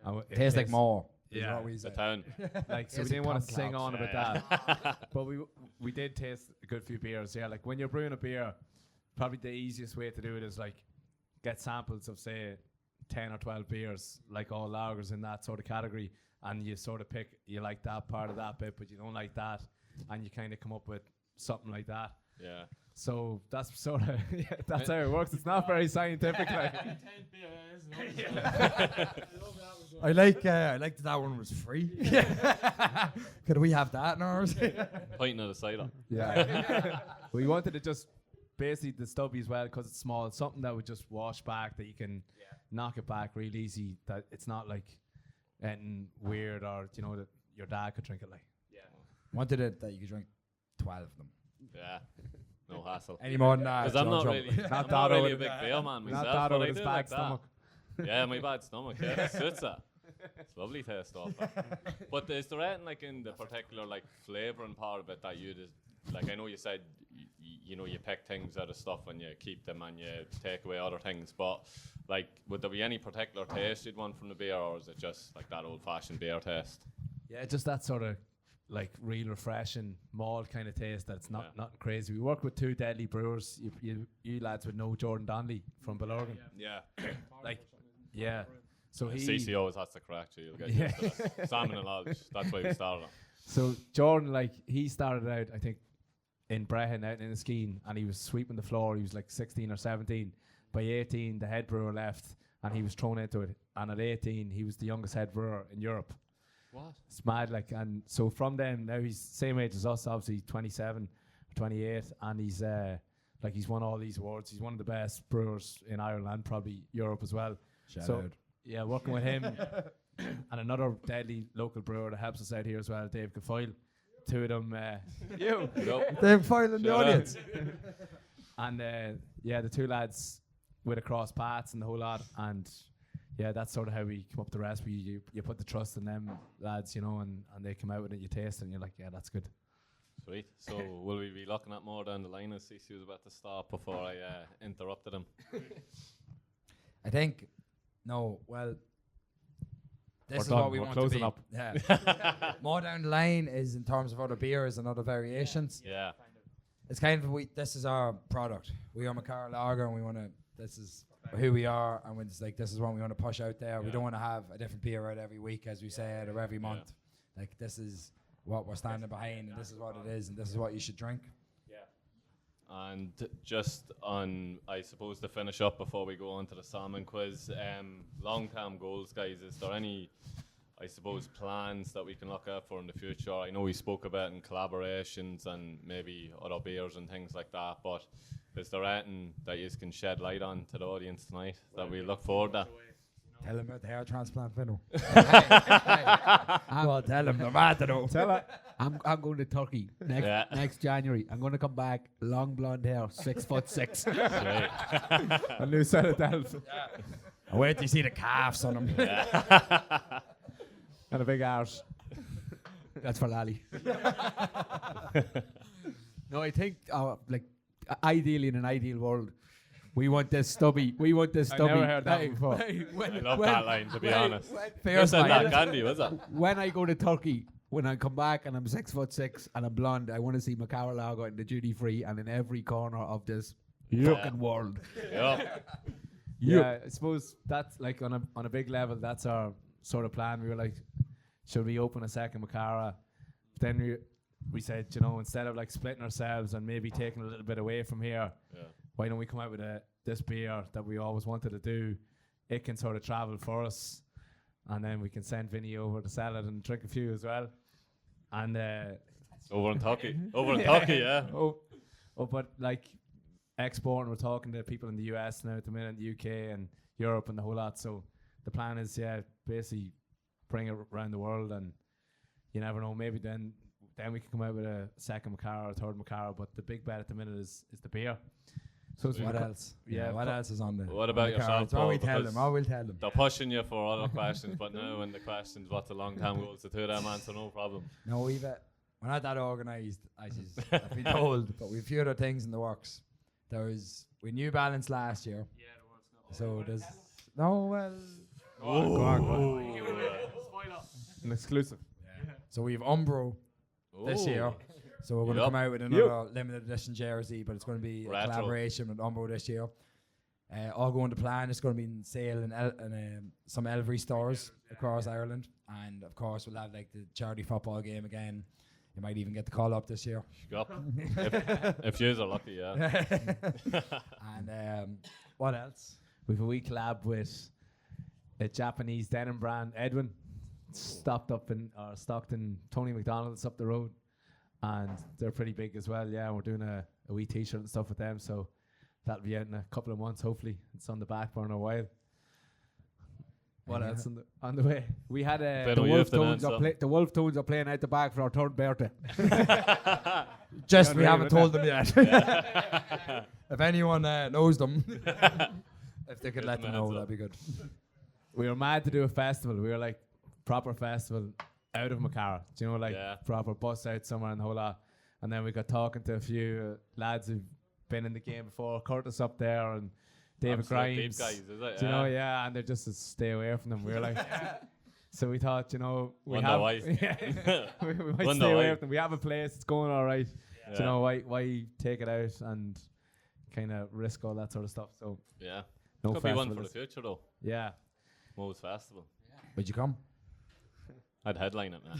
And it
Tastes like more. is
Yeah.
what we
The
said.
town.
Like so we
Tastes
didn't
like
want to
Tom
sing
Clouds.
on about that. But we did taste a good few beers. Yeah, like when you're brewing a beer, probably the easiest way to do it is like get samples of say 10 or 12 beers, like all lagers in that sort of category, and you sort of pick, you like that part of that bit, but you don't like that, and you kind of come up with something like that.
Yeah.
So that's sort of that's how it works. It's not very scientific. Like.
I like that one was free. Could we have that in ours?
Pointing at the cider.
Yeah. We wanted to just basically the stubby as well because it's small, something that would just wash back, that you can knock it back real easy, that it's not like anything weird or that your dad could drink it like.
Wanted it that you could drink 12 of them.
Yeah. No hassle.
Any more than that?
Because I'm
you're
not
in
really,
trouble.
I'm not really a big beer man myself.
Not that
but
or
I
his
do
bad
like that.
stomach.
Yeah, my bad stomach. Yeah, it suits that. It's lovely taste off that. But is there anything like in the particular like flavouring part of it that you just like? I know you said you pick things out of stuff and you keep them and you take away other things, but like would there be any particular taste you'd want from the beer, or is it just like that old-fashioned beer taste?
Yeah, just that sort of like real refreshing malt kind of taste that's not crazy. We work with two deadly brewers. You lads would know Jordan Donnelly from Billorgan.
Yeah.
Like, yeah. So he
CC always has to correct you. You'll get used to that. Salmon of Knowledge. That's why we started it.
So Jordan, like, he started out, I think, in Brehon out in the Skeen, and he was sweeping the floor. He was like 16 or 17. By 18, the head brewer left, and he was thrown into it. And at 18, he was the youngest head brewer in Europe.
What?
It's mad, like, and so from then, now he's same age as us, obviously 27 or 28, and he's like, he's won all these awards. He's one of the best brewers in Ireland and probably Europe as well.
Shout
So
out.
yeah, working with him and another deadly local brewer that helps us out here as well, Dave Gafoyle. Two of them, you,
They're filing the
Shout out.
audience.
and the two lads with across paths and the whole lot, and yeah, that's sort of how we come up with the recipe. You put the trust in them lads, and they come out with it, you taste it, and you're like, yeah, that's good.
Sweet. So will we be looking at more down the line as CC was about to stop before I interrupted him?
I think, no, well, this
We're
is
done.
what we
We're
want to
closing
be.
up.
Yeah. More down the line is in terms of other beers and other variations.
Yeah.
It's kind of, this is our product. We are Makara Lager, and this is who we are, and it's like, this is what we want to push out there. We don't want to have a different beer out every week, as we said, or every month. Like, this is what we're standing behind, and this is what it is, and this is what you should drink.
And just on, I suppose, to finish up before we go on to the salmon quiz, long-term goals, guys. Is there any, I suppose, plans that we can look out for in the future? I know we spoke about in collaborations and maybe other beers and things like that, but is there anything that you can shed light on to the audience tonight that we look forward to?
Tell them about the hair transplant, Vino.
I'm,
Well, tell them, no matter though.
Tell her.
I'm going to Turkey next January. I'm going to come back, long blonde hair, 6'6".
Right.
A new set of dells
I wait till you see the calves on them.
and a big arse.
That's for Lally. No, I think, ideally in an ideal world, we want this stubby. We want this
I
stubby.
never heard that before.
I love that line, to be honest.
Fair
You said
smile.
that, Gandhi, was it?
When I go to Turkey, when I come back and I'm 6'6" and I'm blonde, I want to see Makara Lager in the duty free and in every corner of this fucking world.
Yeah.
Yeah, I suppose that's like on a big level. That's our sort of plan. We were like, should we open a second Makara? Then we said, instead of like splitting ourselves and maybe taking a little bit away from here, why don't we come out with this beer that we always wanted to do? It can sort of travel for us, and then we can send Vinny over to sell it and drink a few as well. And
Over in Turkey. Over in Turkey, yeah.
but like, exporting. We're talking to people in the US now at the minute, the UK and Europe and the whole lot. So the plan is, basically bring it around the world, and you never know, maybe then we can come out with a second Macara or a third Macara. But the big bet at the minute is the beer. So
What else?
Yeah,
what else is on the?
What
on
about
the
yourself,
cards?
Paul?
We'll tell
Because
them. We'll tell them.
They're pushing you for other questions, but now when the questions, what's the long-term goals, the two of them answer, no problem.
No, we're not that organised, as I've been told, but we've a few other things in the works. We New Balance last year. Yeah, there was. So there's
Go on. An exclusive.
So we have Umbro this year. So we're going to come out with another limited edition jersey, but it's going to be a
Retro.
collaboration with Umbro this year. All going to plan. It's going to be in sale in some Elvery stores across Ireland, and of course we'll have like the charity football game again. You might even get the call up this year.
Up. if yous are lucky, yeah.
And what else?
We've a wee collab with a Japanese denim brand, Edwin, stocked in Tony McDonald's up the road, and they're pretty big as well. Yeah, we're doing a wee t-shirt and stuff with them, so that'll be out in a couple of months. Hopefully, it's on the back burner a while. What else on the way? We had the Wolf Tones are playing out the back for our third birthday.
Just we haven't told them yet. If anyone knows them, if they could let them know, that'd be good.
We were mad to do a festival. We were like proper festival out of Macara. Do you know, like proper bus out somewhere and the whole lot. And then we got talking to a few lads who've been in the game before. Curtis up there and David Grimes.
Deep guys, is it?
Do you know, and they're just to stay away from them. We were like, so we thought, we might stay away from them. We have a place, it's going all right. Do you know, why take it out and kind of risk all that sort of stuff? So no
could be one for the future though.
Yeah.
Mo's Festival.
Would you come?
I'd headline it, man.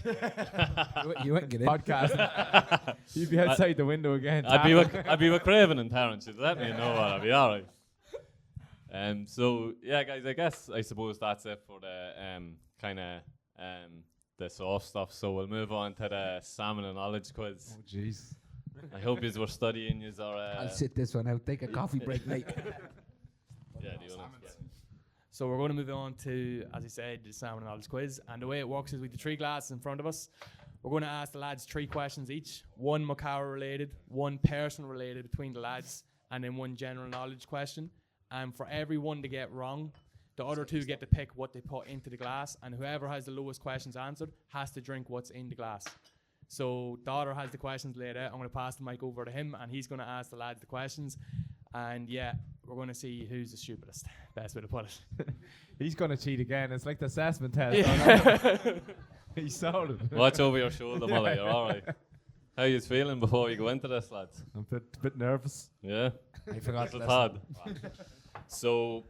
You wouldn't get in.
Podcast. You'd be outside the window again.
I'd be with Craven and Terence. You'd let me know what. I'd be all right. So yeah, guys. I suppose that's it for the kind of the soft stuff. So we'll move on to the Salmon of Knowledge quiz.
Oh jeez.
I hope yous were studying. Yous are.
I'll sit this one out. Take a coffee break, mate.
Yeah, do you want to?
So we're going to move on to, as I said, the Salmon of Knowledge quiz. And the way it works is with the 3 glasses in front of us, we're going to ask the lads 3 questions each. 1 Macara related, 1 person related between the lads, and then 1 general knowledge question. And for every one to get wrong, the other 2 get to pick what they put into the glass, and whoever has the lowest questions answered has to drink what's in the glass. So the other has the questions laid out. I'm going to pass the mic over to him, and he's going to ask the lads the questions. And we're going to see who's the stupidest. Best way to put it.
He's going to cheat again. It's like the assessment test. He sold it.
Watch over your shoulder, Mulla. You're all right. How you feeling before you go into this, lads?
I'm a bit nervous.
Yeah.
I forgot
to listen. So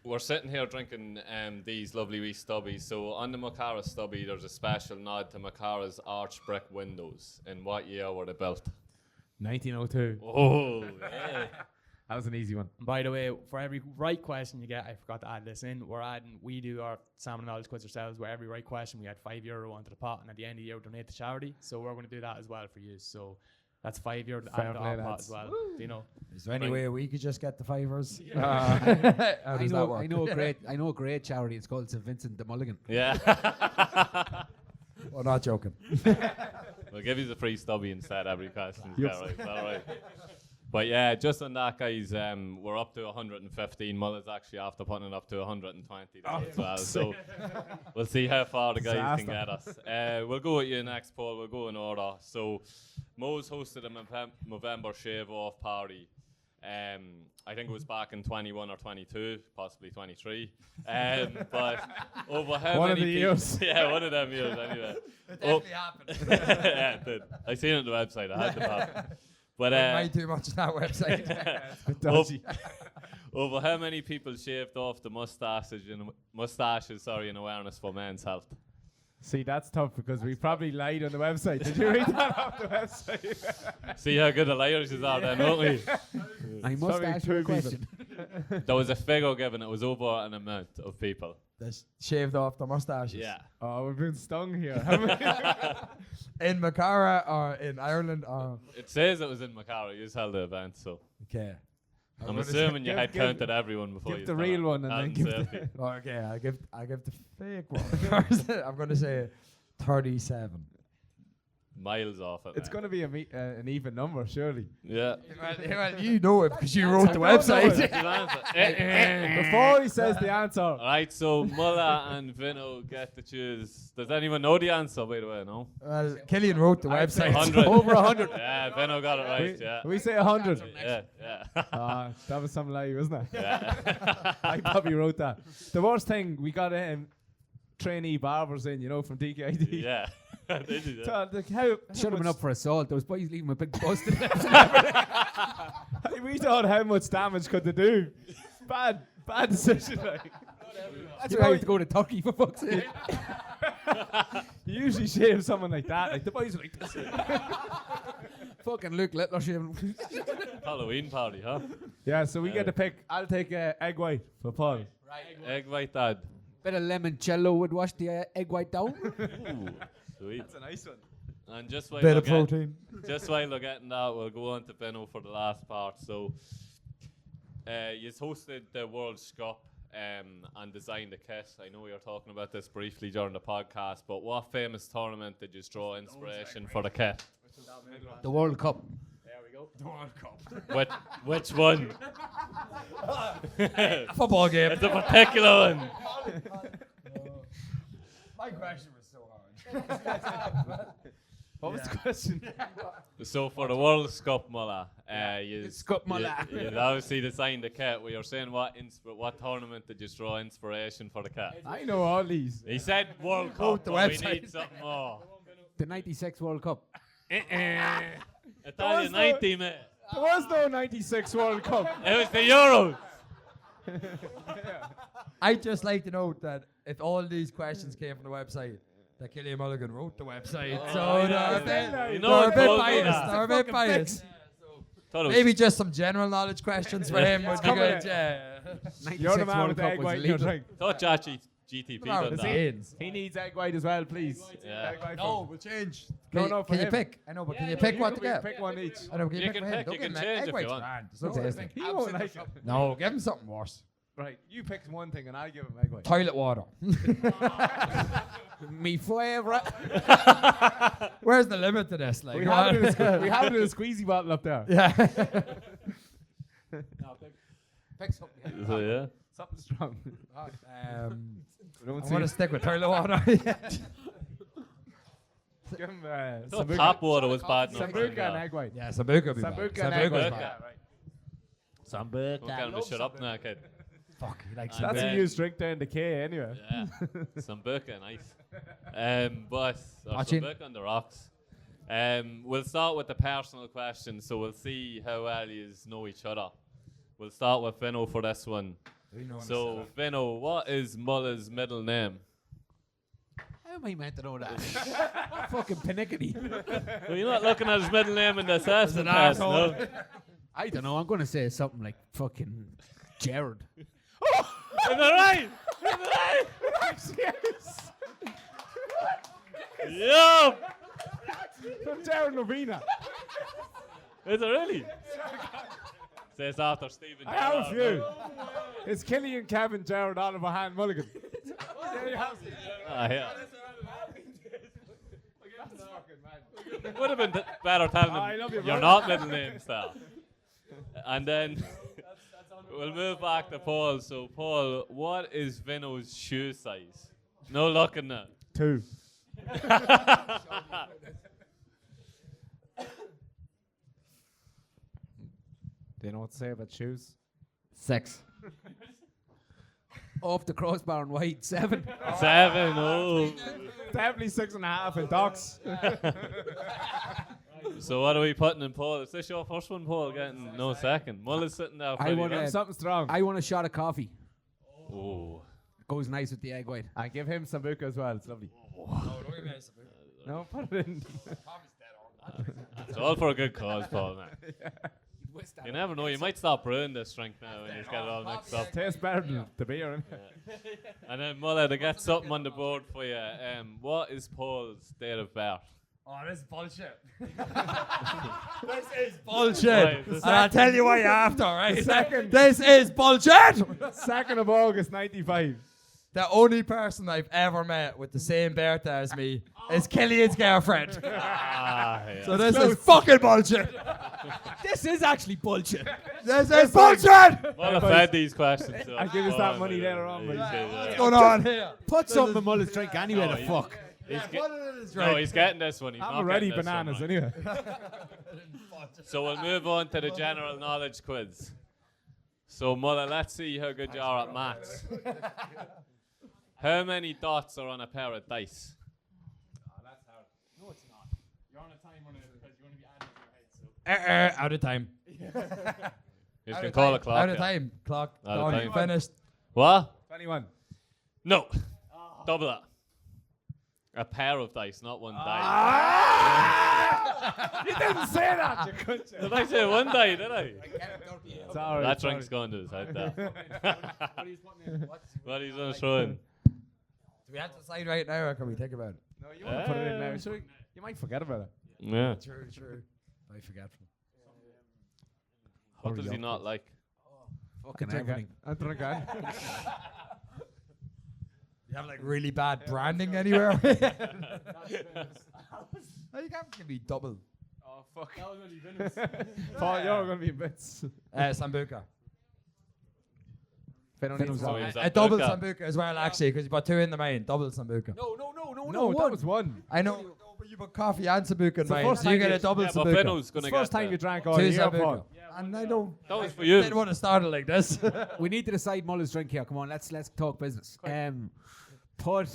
we're sitting here drinking these lovely wee stubbies. So on the Macara stubby, there's a special nod to Macara's arch brick windows. In what year were they built?
1902.
Oh, yeah.
That was an easy one.
And by the way, for every right question you get, I forgot to add this in, we do our Salmon of Knowledge quiz ourselves, where every right question we add €5 onto the pot, and at the end of the year we donate to charity. So we're going to do that as well for you. So that's €5 added to our pot as well. Do you know?
Is there any way we could just get the fivers?
How does that work? I know a great charity. It's called St. Vincent de Mulligan.
Yeah.
We're not joking.
We'll give you the free stubby instead every question. Yes. All right. But yeah, just on that, guys, we're up to 115. Mulla's actually after putting it up to 120 as well. So we'll see how far the guys can get us. We'll go with you next, Paul. We'll go in order. So Mo's hosted a Movember shave-off party. I think it was back in 21 or 22, possibly 23. But over how
one
many
of the years.
Yeah, one of them years anyway.
It definitely happened.
Yeah, it did. I seen it on the website. I had to pop. But
way too much on that website.
Over how many people shaved off the mustaches in awareness for men's health?
See, that's tough because we probably lied on the website. Did you read that off the website?
See how good the liars you are then, won't we?
I must ask you a question.
There was a figure given. It was over an amount of people.
They shaved off the mustaches.
Yeah.
Oh, we've been stung here.
In Macara or in Ireland or?
It says it was in Macara. You just held the event, so.
Okay.
I'm assuming you had counted everyone before
give
you
the
started.
real one and then give
Selfie.
the
Okay, I'll give the fake one first. I'm gonna say 37.
Miles off it.
It's
man.
going to be an even number, surely.
Yeah.
Well, you know it because you wrote the
I don't know
website.
it.
Good answer.
Before he says the answer,
Alright, so Mulla and Vino get to choose. Does anyone know the answer, by the way? No?
Well, Killian wrote the
I'd say
website.
100.
over 100.
Yeah, Vino got it right, yeah.
We say 100.
Yeah, yeah.
That was some lie, wasn't it?
yeah.
I probably wrote that. The worst thing, we got trainee barbers in, from DKID.
yeah. They do that.
So, how
Should have been
much-
up for assault. Those boys leaving with big busted lips.
We thought how much damage could they do? Bad decision. Like.
That's why I have to go to Turkey for fuck's sake.
You usually shave someone like that. Like the boys are like this.
Fucking Luke Littler shaving.
Halloween party, huh?
Yeah, so we get to pick. I'll take egg white for Paul.
Egg white dad.
Bit of limoncello would wash the egg white down.
Ooh, sweet.
That's a nice one.
And just while
Bit
we're
of protein.
just while we're getting that, we'll go on to Vino for the last part. So, you hosted the World Cup and designed the kit. I know we were talking about this briefly during the podcast, but what famous tournament did you draw inspiration for the kit?
The World Cup.
Which one?
Football game.
It's a particular one.
My question was so hard.
What was the question?
So for the World Cup, Mulla,
Cup Mulla.
you obviously designed the kit. We were saying what tournament did you draw inspiration for the kit?
I know all these.
He said World
Quote
Cup,
the
but we
website.
need something more.
The 96 World Cup.
Italian 90, mate.
There was no 96 World Cup.
It was the Euros.
I'd just like to note that if all these questions came from the website, that Killian Mulligan wrote the website. So they're
You know
a
it
bit
goes
biased.
with that.
They're a bit biased.
Thought it was
Maybe just some general knowledge questions for him would be
coming
good.
in.
Yeah.
96
You're the man
World
with the
Cup
egg
was
white in your
illegal.
drink.
thought GTP
No,
done
it's
that.
Ains.
He needs egg white as well, please.
Yeah.
Egg white
No,
for-
we'll change.
No,
Can,
no, for
can you
him.
pick? I know, but can you pick what to
We
get?
Pick one each.
I know, can
You
you
can
pick for him?
pick,
Don't
you
give
can
him
change
egg
if you
white's
want.
grand. It's not tasty.
He won't like it.
No, give him something worse.
Right, you pick one thing and I'll give him egg white.
Toilet water.
Me favourite.
Where's the limit to this? Like,
We have it in a squeezy bottle up there.
yeah.
Pick something.
So, yeah.
Something strong. We don't
I'm
see
going to stick with toilet water.
Give him
Thought
Sambuca.
tap water was bad enough.
Sambuca and egg white.
yeah, Sambuca would be
Sambuca
bad.
and egg white.
Sambuca's
Sambuca.
bad.
Don't get him to shut up now, kid.
Fuck, he likes
And
That's
then-
a used drink down the K anyway.
Yeah. Sambuca, nice. But
Watching.
Sambuca on the rocks. We'll start with the personal question, so we'll see how well you know each other. We'll start with Vino for this one. So, Vino, what is Mulla's middle name?
How am I meant to know that? Fucking panicky.
Well, you're not looking at his middle name in the assessment test, no?
I don't know. I'm going to say something like fucking Jared.
Is that right? Is that right? Yup!
From Darren Novena.
Is it really? Says after Stephen.
I have a
Gerrard,
few.
no?
It's Killian, Kevin, Jared, Oliver, Han, Mulligan.
Ah, yeah. Would have been better telling
I
him
love you,
you're
brother.
not middle name style. And then we'll move back to Paul. So, Paul, what is Vino's shoe size? No looking now.
2. Do you know what to say about shoes?
6.
Off the crossbar and wide. 7.
7. Oh.
Definitely 6.5 in docks.
So what are we putting in Paul? Is this your first one, Paul? Getting no second. Mulla's sitting there.
I
pretty
wanna-
low.
Something strong.
I want a shot of coffee.
Oh.
Goes nice with the egg white.
I give him Sambuca as well. It's lovely. No, put it in.
It's all for a good cause, Paul, man. You never know. You might stop brewing this drink now when you get it all mixed up.
Tastes better than the beer. Innit?
And then, Mulla, to get something on the board for you, what is Paul's date of birth?
Oh, this is bullshit. This is bullshit.
Right,
And I'll tell you why after, right?
Second.
This is bullshit.
2nd of August, 95.
The only person I've ever met with the same birthday as me is Killian's girlfriend.
Ah, yeah.
So this is fucking bullshit.
This is actually bullshit.
This is bullshit.
Well, I've had these questions. So
I'll give us that money later on,
He's
but-
good,
What's going on here?
Put something in Mulla's drink anyway,
No,
the
he-
fuck.
No, he's getting this one. He's
I'm
not
already
getting this one,
bananas
right.
anyway.
So we'll move on to the general knowledge quiz. So Mulla, let's see how good you are at maths. How many dots are on a pair of dice?
No, it's not. You're on a timer now because you're going to be adding in your head. So.
Out of time.
You can call a clock.
Out of
yeah.
time. Clock.
Out of
Done.
time.
Finished.
What?
21.
No. Double that. A pair of dice, not one die.
You didn't say that, you cunt.
Did I say one die, did I?
Sorry.
That drink's going to his head there. What he's going to throw in?
Do we have to decide right now or can we think about it?
No, you want to put it in now. So you might forget about it.
Yeah.
True. I forgetful.
What does he not like?
Fucking everything.
I drink it.
You have like really bad branding anywhere? Oh, you can't give me double.
Oh, fuck.
That was only Vino's.
Paul, you're going to be in bits.
Sambuca.
Fenon's
So
out.
he's
A
at
double
Dundalk.
Sambuca as well, actually, because you put 2 in the main. Double Sambuca.
No,
No, that was one.
I know, but you put coffee and Sambuca in
the
mine,
first
so you
time
get a
you-
double
Yeah, but
Sambuca.
Vino's going
It's
to
the first
get
time you
that.
drank all
2
year,
Sambuca.
Paul.
And I don't.
That was for you.
Didn't want to start it like this.
We need to decide Mulla's drink here. Come on, let's talk business. Put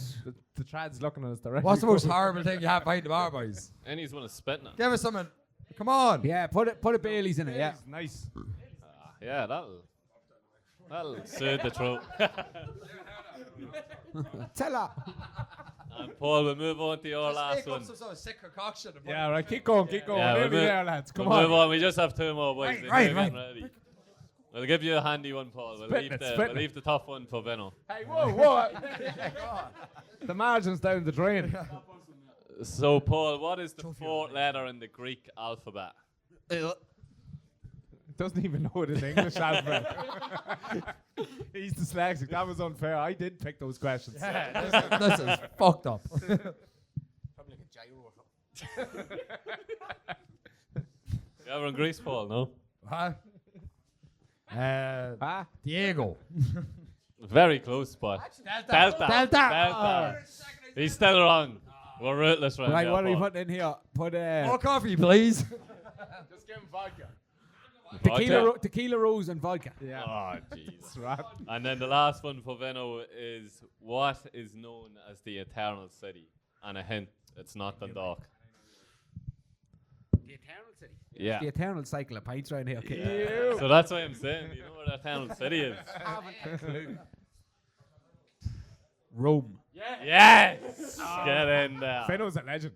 The trad's looking at us directly.
What's the most horrible thing you have behind the bar, boys?
And he's going to spit now.
Give us something. Come on.
yeah, put a Bailey's in it. Yeah.
Nice.
Yeah, that'll soothe the throat.
Tell her.
And Paul, we'll move on to your last one.
Some sort of sick concoction. and put
Yeah,
it-
right. Keep going.
Yeah,
We're
we'll
nearly
move-
there, lads. Come
We'll move
on.
on. We just have 2 more boys.
Right,
They're
right,
getting
right.
ready. We'll give you a handy one, Paul. We'll leave the tough one for Vino.
Hey, whoa. The margin's down the drain.
So, Paul, what is the 4th letter in the Greek alphabet?
Doesn't even know it in English alphabet. He's dyslexic. That was unfair. I did pick those questions.
This is fucked up.
You ever in Greece, Paul? No.
Huh? Diego.
Very close, but Delta.
Delta.
He's still wrong. We're rootless right
Right,
now.
what are we
Paul.
putting in here? Put
More coffee, please.
Just give him vodka.
tequila rose and vodka.
Yeah.
Oh, jeez.
Right.
And then the last one for Vino is what is known as the Eternal City? And a hint, it's not Dundalk.
The Eternal City.
Yeah.
The Eternal Cycle of pints around here. Okay.
Ew.
So that's what I'm saying. Do you know where the Eternal City is?
Rome.
Yes! Get in there.
Feno's a legend.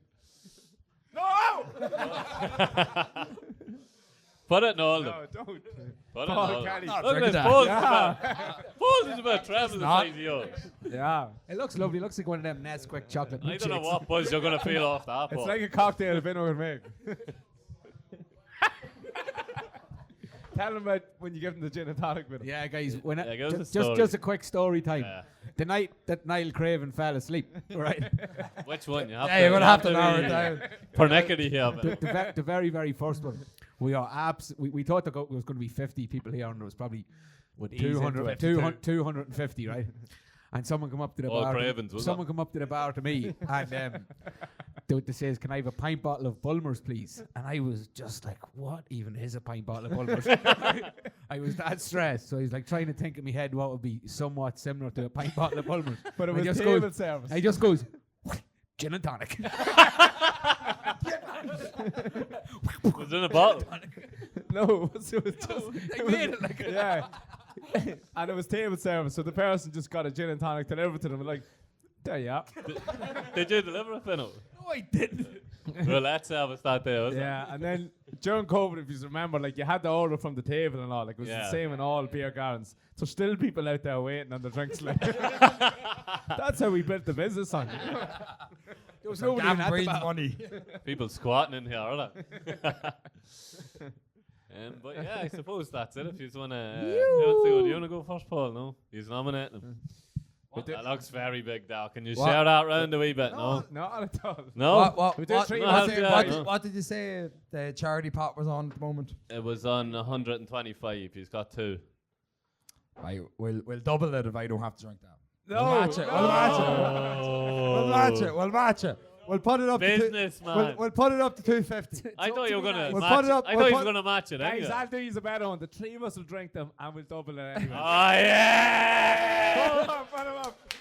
Put it in all of them.
No, don't.
Put it in
Paul
all of them.
Kelly.
Look at
Drinking
this.
that.
Paul's
Yeah.
is about travel the
not.
size of yours.
Yeah.
It looks lovely. It looks like one of them Nesquik chocolate
I don't know
milkshakes.
what buzz you're going to feel off that,
It's
Paul.
like a cocktail Vino would make. Tell him about when you give him the gin and tonic with him.
Yeah, guys. When
Yeah, give us a
just
story.
a quick story time.
Yeah.
The night that Niall Craven fell asleep, right?
Which one? You have
Yeah, you're going to have to
be
narrow it down.
Pernickety here, man.
the very, very first one. We are we thought there was going to be 50 people here, and there was probably
Ease
200,
into it.
250, right? And someone come up to the
All
bar.
Cravens, was
Someone come up to the bar to me, and they says, "Can I have a pint bottle of Bulmers, please?" And I was just like, "What even is a pint bottle of Bulmers?" I was that stressed, so he's like trying to think in my head what would be somewhat similar to a pint bottle of Bulmers.
But it
And
was
just
table
goes-
service.
He just goes, "Gin and tonic."
Was it in a bottle?
No, it was just.
They made it like
Yeah. And it was table service, so the person just got a gin and tonic delivered to them. Like, there you are.
Did you deliver it, Fino?
No, I didn't.
Roulette service that day, wasn't
Yeah, and then during COVID, if you remember, like you had to order from the table and all. Like it was
Yeah.
the same in all beer gardens. So still people out there waiting on the drinks. Like that's how we built the business on.
There There was
So
nobody
Gavin
at the
breeds
bar.
money.
People squatting in here, are they? But yeah, I suppose that's it. If you want to, do you want to go first, Paul? No, he's nominating him. That looks very big, Dow. Can you share that round a wee bit? No,
Not at all.
no.
What did you say the charity pot was on at the moment?
It was on 125. He's got 2.
Right, we'll double it if I don't have to drink that.
No,
We'll match it.
no.
We'll match it. We'll match it. We'll put it up
Business,
to
man.
we'll put it up to 250.
I thought you were gonna
We'll
match
put it up-
I
we'll
thought you were
put-
gonna match it.
Guys,
Anyway.
I'll do you a better one. The 3 of us will drink them and we'll double it anyway.
Oh yeah!
Put 'em up.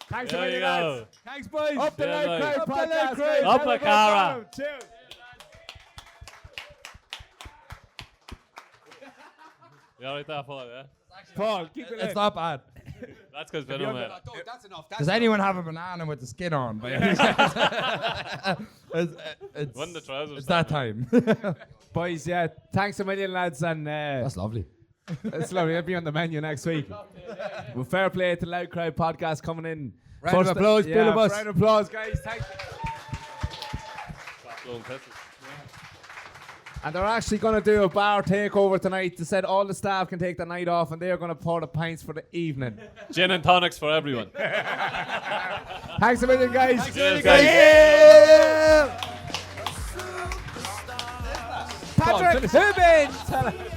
Thanks a
There you
million, lads.
go.
Thanks, boys.
Up the
Yeah,
night
boys.
crowd
Up the night
podcast.
crowd.
Up
Tell
a
'em
Cara.
about them. Cheers.
You alright there, Paul? Yeah.
Paul, keep it
It's
in.
not bad.
That's because Vino made it.
That's enough.
Does anyone have a banana with the skin on? By any chance? it's,
When the trousers.
it's that time.
Boys, yeah, thanks a million, lads, and
That's lovely.
it's lovely. It'll be on the menu next week. Well, fair play to Loud Crowd Podcast coming in.
Round of
First-
applause,
yeah,
Bill of us.
round of applause, guys. Thanks.
Stop blowing kisses.
And they're actually going to do a bar takeover tonight. They said all the staff can take the night off, and they're going to pour the pints for the evening.
Gin and tonics for everyone.
Thanks a million, guys.
Cheers, guys.
Patrick Hubin.